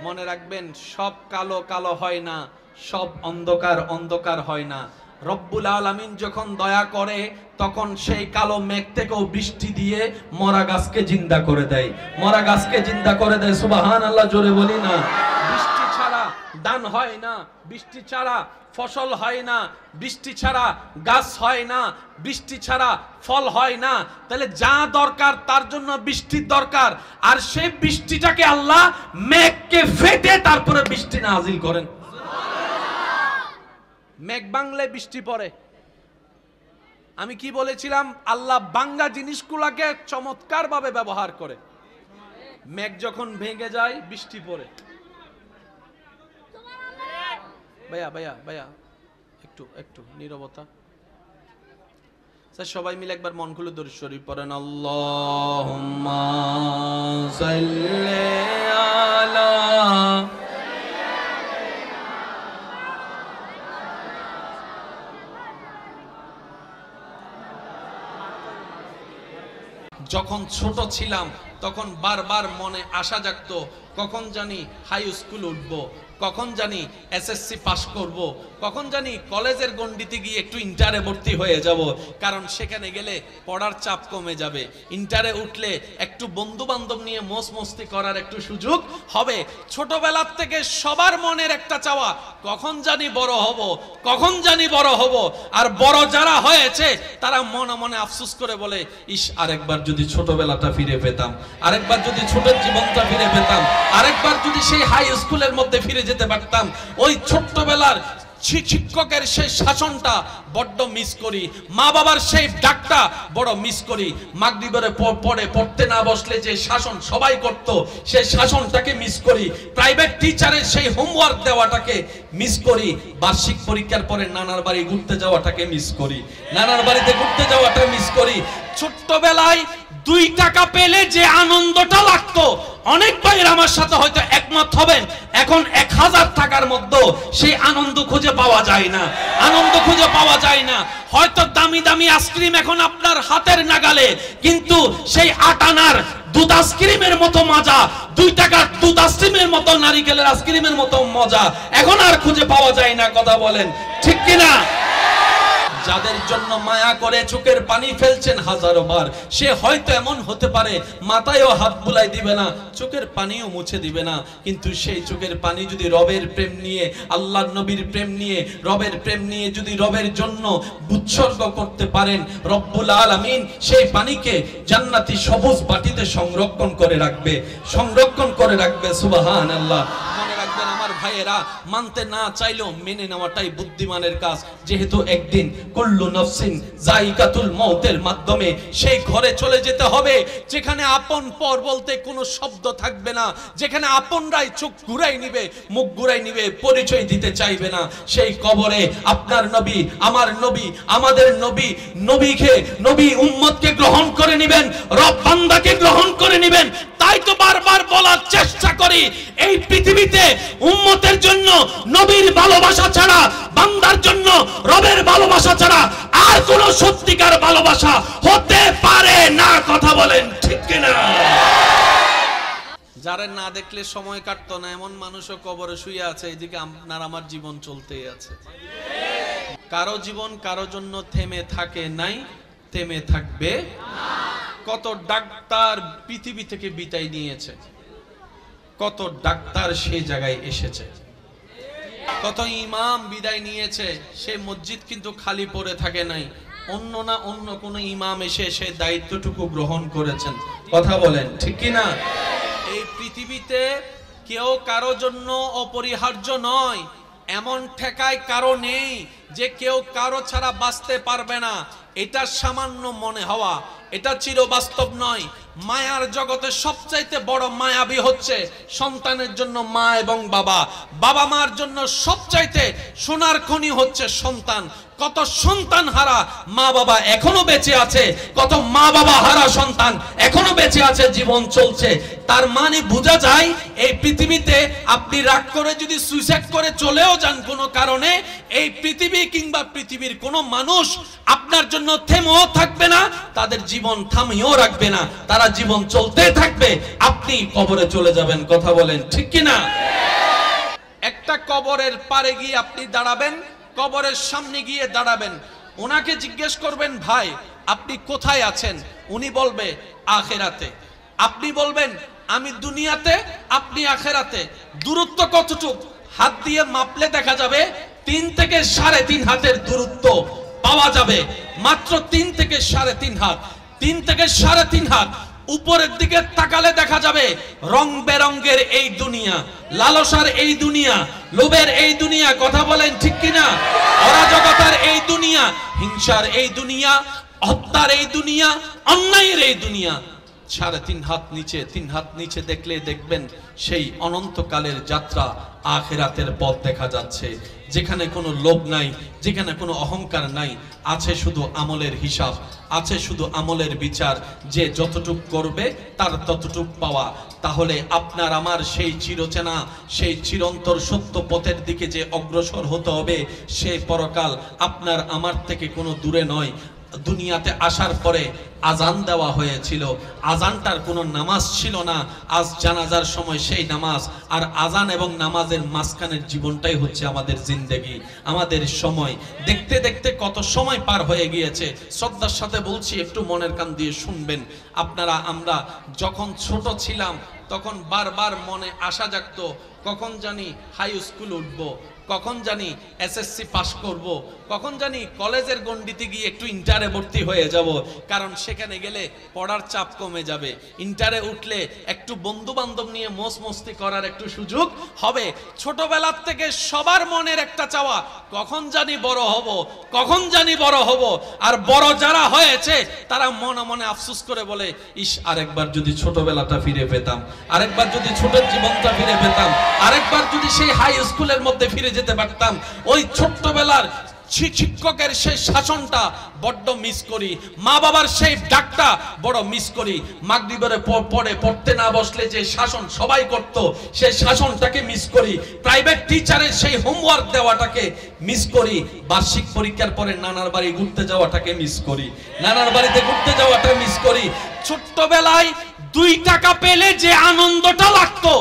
[SPEAKER 1] মনে রাখবেন, সব কালো কালো হয় না, সব অন্ধকার অন্ধকার হয় না। রব্বুল আলামিন যখন দয়া করে তখন সেই কালো মেঘ থেকেও বৃষ্টি দিয়ে মরা গাছকে জিন্দা করে দেয়, মরা গাছকে জিন্দা করে দেয়। সুবহানাল্লাহ, জোরে বলি না। বৃষ্টি ছাড়া ধান হয় না, বৃষ্টি ছাড়া ফসল হয় না, বৃষ্টি ছাড়া গাছ হয় না, বৃষ্টি ছাড়া ফল হয় না। তাহলে যা দরকার তার জন্য বৃষ্টির দরকার, আর সেই বৃষ্টিটাকে আল্লাহ মেঘকে ফেটে তারপরে বৃষ্টি নাজিল করেন। মেঘ বাংলে বৃষ্টি পড়ে। আমি কি বলেছিলাম? আল্লাহ বাঙ্গা জিনিসগুলোকে চমৎকার ভাবে ব্যবহার করে। মেঘ যখন ভেঙে যায় বৃষ্টি পড়ে। ভাইয়া ভাইয়া ভাইয়া একটু একটু নীরবতা। স্যার সবাই মিলে একবার মন খুলে দরুদ শরীফ পড়েন। আল্লাহুম্মা সাল্লি আলা। যখন ছোট ছিলাম তখন বারবার মনে আশা জাগতো, কখন জানি হাই স্কুল উঠব, কখন জানি এসএসসি পাস করব, কখন জানি কলেজের গণ্ডিতে গিয়ে একটু ইন্টারে ভর্তি হয়ে যাব, কারণ সেখানে গেলে পড়ার চাপ কমে যাবে। ইন্টারে উঠলে একটু বন্ধু বান্ধব নিয়ে মোজ মস্তি করার একটু সুযোগ হবে। ছোটবেলার থেকে সবার মনের একটা চাওয়া, কখন জানি বড় হব, কখন জানি বড় হব। আর বড় যারা হয়েছে তারা মনে মনে আফসোস করে বলে, ইস আরেকবার যদি ছোটবেলাটা ফিরে পেতাম, আরেকবার যদি ছোটের জীবনটা ফিরে পেতাম, আরেকবার যদি সেই হাই স্কুলের মধ্যে ফিরে যেতে পারতাম। ওই ছোট্টবেলার শিক্ষকের সেই শাসনটা বড্ড মিস করি, মা বাবার সেই ডাকটা বড় মিস করি। মাগরিবের পরে পড়তে না বসলে যে শাসন সবাই করত, সেই শাসনটাকে মিস করি। প্রাইভেট টিচারের সেই হোমওয়ার্ক দেওয়াটাকে মিস করি। বার্ষিক পরীক্ষার পরে নানার বাড়ি ঘুরতে যাওয়াটাকে মিস করি, নানার বাড়িতে ঘুরতে যাওয়াটা মিস করি। ছোট্টবেলায় 2 টাকা পেলে যে আনন্দটা লাগতো, অনেক ভাইয়ের আমার সাথে হয়তো একমত হবেন, এখন 1000 টাকার মধ্যে সেই আনন্দ খুঁজে পাওয়া যায় না, আনন্দ খুঁজে পাওয়া যায় না। হয়তো দামি দামি আইসক্রিম এখন আপনার হাতের নাগালে, কিন্তু সেই 8 আনার দুধ আইসক্রিমের মতো মজা, 2 টাকার দুধ আইসক্রিমের মতো, নারিকেলের আইসক্রিমের মতো মজা এখন আর খুঁজে পাওয়া যায় না। কথা বলেন ঠিক কিনা? যাদের জন্য মায়া করে চোখের পানি ফেলছেন হাজারো বার, সে হয়তো এমন হতে পারে মাথায়ও হাত বুলাই দিবে না, চোখের পানিও মুছে দিবে না, কিন্তু সেই চোখের পানি যদি রবের প্রেম নিয়ে, আল্লাহর নবীর প্রেম নিয়ে, রবের প্রেম নিয়ে যদি রবের জন্য উৎসর্গ করতে পারেন, রব্বুল আলামিন সেই পানিকে জান্নাতি সবুজ বাটিতে সংরক্ষণ করে রাখবে, সংরক্ষণ করে রাখবে। সুবহানাল্লাহ। মনে রাখবেন আমার ভাইয়েরা, মানতে না চাইলেও মেনে নেওয়াটাই বুদ্ধিমানের কাজ। যেহেতু একদিন কুল্লু নাফসিন যায়িকাতুল মউতের মাধ্যমে সেই ঘরে চলে যেতে হবে যেখানে আপন পর বলতে কোনো শব্দ থাকবে না, যেখানে আপনরাই চোখ ঘুরাই নিবে, মুখ ঘুরাই নিবে, পরিচয় দিতে চাইবে না। সেই কবরে আপনার নবী, আমার নবী, আমাদের নবী, নবীকে, নবী উম্মতকে গ্রহণ করে নেবেন, রব বান্দাকে গ্রহণ করে নেবেন। তাই তো বারবার বলার চেষ্টা করি, এই পৃথিবীতে উম্মতের জন্য নবীর ভালোবাসা ছাড়া, বান্দার জন্য রবের ভালোবাসা ছাড়া আর কোন সত্যিকার ভালোবাসা হতে পারে না। কথা বলেন ঠিক কিনা? যারা না দেখলে সময় কাটতো না এমন মানুষও কবরে শুয়ে আছে, এদিকে আপনার আমার জীবন চলতেই আছে। কারো জীবন কারো জন্য থেমে থাকে নাই, থেমে থাকবে না। কত ডাক্তার পৃথিবী থেকে বিদায় নিয়েছে, কত ডাক্তার সেই জায়গায় এসেছে, কত ইমাম বিদায় নিয়েছে, সেই মসজিদ কিন্তু খালি পড়ে থাকে নাই। অন্য না অন্য কোন ইমাম এসে সেই দায়িত্বটুকু গ্রহণ করেছেন। কথা বলেন ঠিক কি না? এই পৃথিবীতে কেউ কারো জন্য অপরিহার্য নয়, এমন ঠেকায় কারো নেই যে কেউ কারো ছাড়া বাঁচতে পারবে না। এটা সামান্য মনে হওয়া, এটা চিরবাস্তব নয়। মায়ার জগতে সবচাইতে বড় মায়াবী হচ্ছে সন্তানের জন্য মা এবং বাবা, বাবা মার জন্য সবচাইতে সোনার খনি হচ্ছে সন্তান। কত সন্তান হারা মা বাবা এখনো বেঁচে আছে, কত মা বাবা হারা সন্তান এখনো বেঁচে আছে, জীবন চলছে। তার মানে বোঝা যায় এই পৃথিবীতে আপনি রাগ করে যদি সুইসাইড করে চলেও যান কোনো কারণে, এই পৃথিবী কিংবা পৃথিবীর কোনো মানুষ আপনার জন্য থেমেও থাকবে না, তাদের জীবন থামিয়েও রাখবে না, তারা জীবন চলতে থাকবে, আপনি কবরে চলে যাবেন। কথা বলেন ঠিক কি না? একটা কবরের পারে গিয়ে আপনি দাঁড়াবেন, কবরের সামনে গিয়ে দাঁড়াবেন, ওনাকে জিজ্ঞেস করবেন ভাই আপনি কোথায় আছেন? উনি বলবে আখিরাতে। আপনি বলবেন আমি দুনিয়াতে, আপনি আখিরাতে। দূরত্ব কতটুকু? হাত দিয়ে মাপলে দেখা যাবে 3 থেকে 3.5 হাতের দূরত্ব পাওয়া যাবে, মাত্র 3 থেকে 3.5 হাত। 3 থেকে 3.5 হাত উপরের দিকে তাকালে দেখা যাবে রং বেরঙ্গের এই দুনিয়া, লালসার এই দুনিয়া, লোভের এই দুনিয়া। কথা বলেন ঠিক কিনা? অরাজকতার এই দুনিয়া, হিংসার এই দুনিয়া, হত্যার এই দুনিয়া, অন্যায়ের এই দুনিয়া। 3.5 হাত নিচে, 3 হাত নিচে দেখলে দেখবেন সেই অনন্তকালের যাত্রা, আখিরাতের পথ দেখা যাচ্ছে, যেখানে কোনো লোভ নাই, যেখানে কোনো অহংকার নাই, আছে শুধু আমলের হিসাব, আছে শুধু আমলের বিচার, যে যতটুক করবে তার ততটুক পাওয়া। তাহলে আপনার আমার সেই চিরচেনা, সেই চিরন্তর সত্য পথের দিকে যে অগ্রসর হতে হবে, সেই পরকাল আপনার আমার থেকে কোনো দূরে নয়। দুনিয়াতে আসার পরে আজান দেওয়া হয়েছিল, আজানটার কোনো নামাজ ছিল না। আজ জানাজার সময় সেই নামাজ, আর আজান এবং নামাজের মাঝখানের জীবনটাই হচ্ছে আমাদের জিন্দেগি, আমাদের সময়। দেখতে দেখতে কত সময় পার হয়ে গিয়েছে। শ্রদ্ধার সাথে বলছি, একটু মনের কান দিয়ে শুনবেন আপনারা। আমরা যখন ছোট ছিলাম তখন বারবার মনে আশা জাগতো, কখন জানি হাই স্কুল উঠবো, কখন জানি এসএসসি পাস করব, কখন জানি কলেজের গণ্ডিতে গিয়ে একটু ইন্টারে ভর্তি হয়ে যাব, কারণ সেখানে গেলে পড়ার চাপ কমে যাবে। ইন্টারে উঠলে একটু বন্ধু বান্ধব নিয়ে মোজ মস্তি করার একটু সুযোগ হবে। ছোটবেলার থেকে সবার মনের একটা চাওয়া, কখন জানি বড় হব, কখন জানি বড় হব। আর বড় যারা হয়েছে তারা মনে মনে আফসোস করে বলে, ইস, আরেকবার যদি ছোটবেলাটা ফিরে পেতাম, আরেকবার যদি ছোটের জীবনটা ফিরে পেতাম, আরেকবার যদি সেই হাই স্কুলের মধ্যে ফিরে যেতে পারতাম। ওই ছোট্টবেলার শিক্ষকের সেই শাসনটা বড্ড মিস করি, মা বাবার সেই ডাকটা বড় মিস করি। মাগরিবের পরে পড়তে না বসলে যে শাসন সবাই করত, সেই শাসনটাকে মিস করি। প্রাইভেট টিচারের সেই হোমওয়ার্ক দেওয়াটাকে মিস করি। বার্ষিক পরীক্ষার পরে নানার বাড়ি ঘুরতে যাওয়াটাকে মিস করি, নানার বাড়িতে ঘুরতে যাওয়াটা মিস করি। ছোট্টবেলায় 2 টাকা পেলে যে আনন্দটা লাগতো,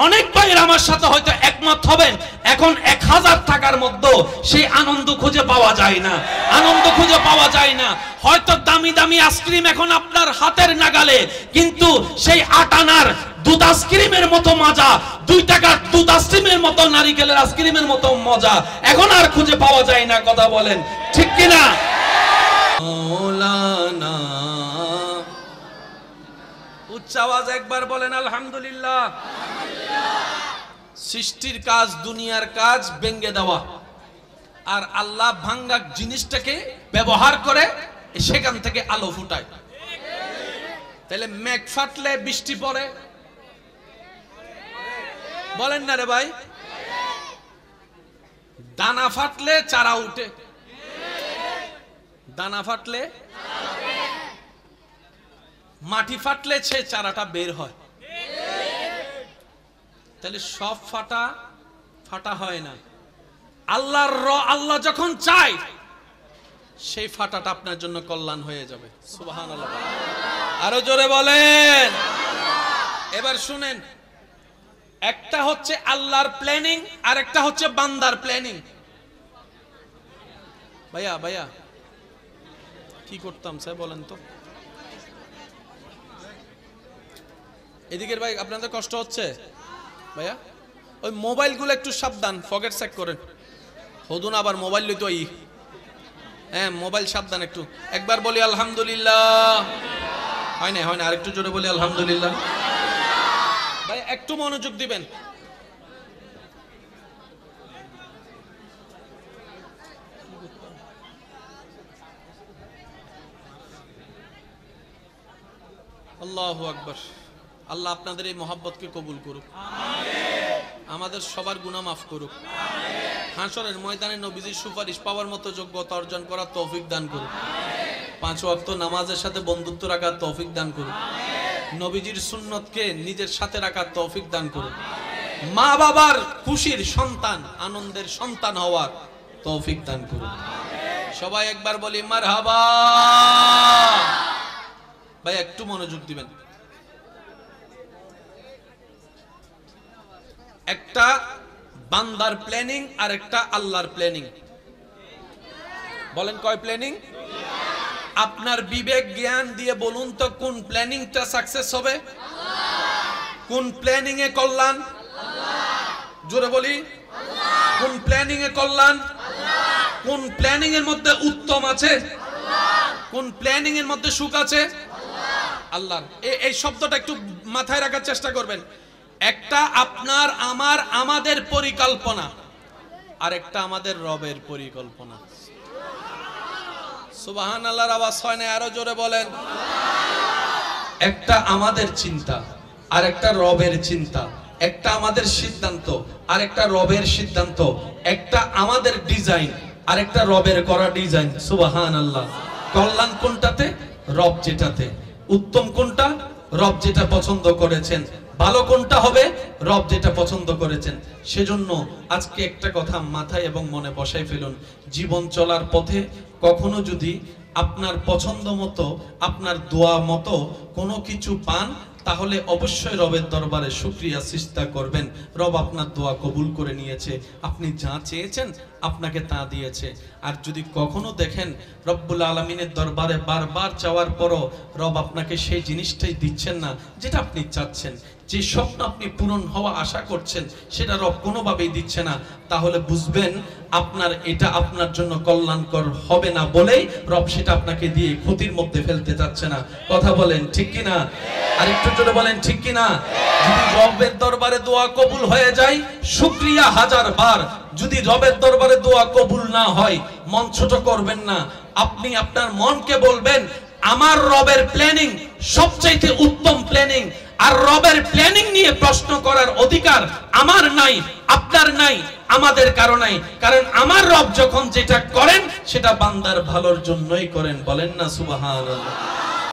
[SPEAKER 1] অনেক ভাইয়ের আমার সাথে হয়তো একমত হবেন, এখন 1000 টাকার মধ্যে সেই আনন্দ খুঁজে পাওয়া যায় না, আনন্দ খুঁজে পাওয়া যায় না। হয়তো দামি দামি আইসক্রিম এখন আপনার হাতের নাগালে, কিন্তু সেই 8 আনার দুধ আইসক্রিমের মতো মজা, 2 টাকার দুধ আইসক্রিমের মতো, নারিকেলের আইসক্রিমের মতো মজা এখন আর খুঁজে পাওয়া যায় না। কথা বলেন ঠিক কিনা? মাওলানা, উচ্চ আওয়াজ একবার বলেন আলহামদুলিল্লাহ। সৃষ্টির কাজ, দুনিয়ার কাজ ভেঙে দেওয়া, আর আল্লাহ ভাঙ্গা জিনিসটাকে ব্যবহার করে সেখান থেকে আলো ফুটায়। তাহলে মেঘ ফাটলে বৃষ্টি পড়ে, বলেন না রে ভাই? দানা ফাটলে চারা উঠে, দানা ফাটলে, মাটি ফাটলে সে চারাটা বের হয়। তাহলে সব ফাটা ফাটা হয় না। আল্লাহ যখন চায় সেই ফাটাটা আপনার জন্য কল্যাণ হয়ে যাবে। সুবহানাল্লাহ, আরো জোরে বলেন। এবার শুনেন, একটা হচ্ছে আল্লাহর প্ল্যানিং, আর একটা হচ্ছে বান্দার প্ল্যানিং। ভাইয়া ভাইয়া কি করতাম স্যার বলেন তো? এদিকের ভাই আপনাদের কষ্ট হচ্ছে ভাইয়া? ওই মোবাইলগুলো একটু সাবধান, পকেট চেক করেন। হদুন আবার মোবাইল লইতো। হ্যাঁ, মোবাইল সাবধান একটু। একবার বলি আলহামদুলিল্লাহ। হয় না, হয় না, আরেকটু জোরে বলি আলহামদুলিল্লাহ। ভাই একটু মনোযোগ দিবেন। আল্লাহু আকবার। আল্লাহ আপনাদের এই মহব্বতকে কবুল করুক, আমাদের সবার গুনাহ মাফ করুক, হাসরের ময়দানে নবীজির সুপারিশ পাওয়ার মতো যোগ্যতা অর্জন করার তৌফিক দান করুক, 5 ওয়াক্ত নামাজের সাথে বন্ধুত্ব রাখার তৌফিক দান করুক, নবীজির সুন্নতকে নিজের সাথে রাখার তৌফিক দান করুক, মা বাবার খুশির সন্তান, আনন্দের সন্তান হওয়ার তৌফিক দান করুক। সবাই একবার বলি মারহাবা। ভাই একটু মনোযোগ দিবেন। একটা বান্দার প্ল্যানিং আর একটা আল্লাহর প্ল্যানিং। বলেন কয় প্ল্যানিং? আপনার বিবেক জ্ঞান দিয়ে বলুন তো, কোন প্ল্যানিংটা সাকসেস হবে? কোন প্ল্যানিং এ কল্যাণ? জোরে বলি, কোন প্ল্যানিং এ কল্যাণ? কোন প্ল্যানিং এর মধ্যে উত্তম আছে? কোন প্ল্যানিং এর মধ্যে সুখ আছে? আল্লাহর। এই শব্দটা একটু মাথায় রাখার চেষ্টা করবেন। একটা আপনার আমার আমাদের পরিকল্পনা, আর একটা আমাদের রবের পরিকল্পনা। সুবহানাল্লাহর আওয়াজ হয় না? আরো জোরে বলেন। একটা আমাদের চিন্তা, আর একটা রবের চিন্তা। একটা আমাদের সিদ্ধান্ত, আর একটা রবের সিদ্ধান্ত। একটা আমাদের ডিজাইন, আর একটা রবের করা ডিজাইন। সুবহানাল্লাহ। কল্যাণ কোনটাতে? রব যেটাতে। উত্তম কোনটা? রব যেটা পছন্দ করেছেন। ভালো কোনটা হবে? রব যেটা পছন্দ করেছেন। সেজন্য আজকে একটা কথা মাথায় এবং মনে বসাই ফেলুন, জীবন চলার পথে কখনো যদি আপনার পছন্দ মতো, আপনার দোয়া মতো কোনো কিছু পান, তাহলে অবশ্যই রবের দরবারে শুকরিয়া সিজদা করবেন। রব আপনার দোয়া কবুল করে নিয়েছে, আপনি যা চেয়েছেন আপনাকে তা দিয়েছে। আর যদি কখনো দেখেন রব্বুল আলামিনের দরবারে বারবার চাওয়ার পরও রব আপনাকে সেই জিনিসটাই দিচ্ছেন না যেটা আপনি চাচ্ছেন, যে স্বপ্ন আপনি পূরণ হওয়া আশা করছেন সেটা রব কোনোভাবেই দিচ্ছে না, তাহলে বুঝবেন আপনার এটা আপনার জন্য কল্যাণকর হবে না বলেই রব সেটা আপনাকে দিয়ে ক্ষতির মধ্যে ফেলতে চাচ্ছে না। কথা বলেন ঠিক কিনা? আর একটু জোরে বলেন ঠিক কিনা? যদি রবের দরবারে দোয়া কবুল হয়ে যায়, শুকরিয়া হাজার বার। যদি রবের দরবারে দোয়া কবুল না হয়, মন ছোট করবেন না। আপনি আপনার মনকে বলবেন, আমার রবের প্ল্যানিং সবচাইতে উত্তম প্ল্যানিং, আর রবের প্ল্যানিং নিয়ে প্রশ্ন করার অধিকার আমার নাই, আপনার নাই, আমাদের কারো নাই। কারণ আমার রব যখন যেটা করেন সেটা বান্দার ভালোর জন্যই করেন। বলেন না সুবহানাল্লাহ।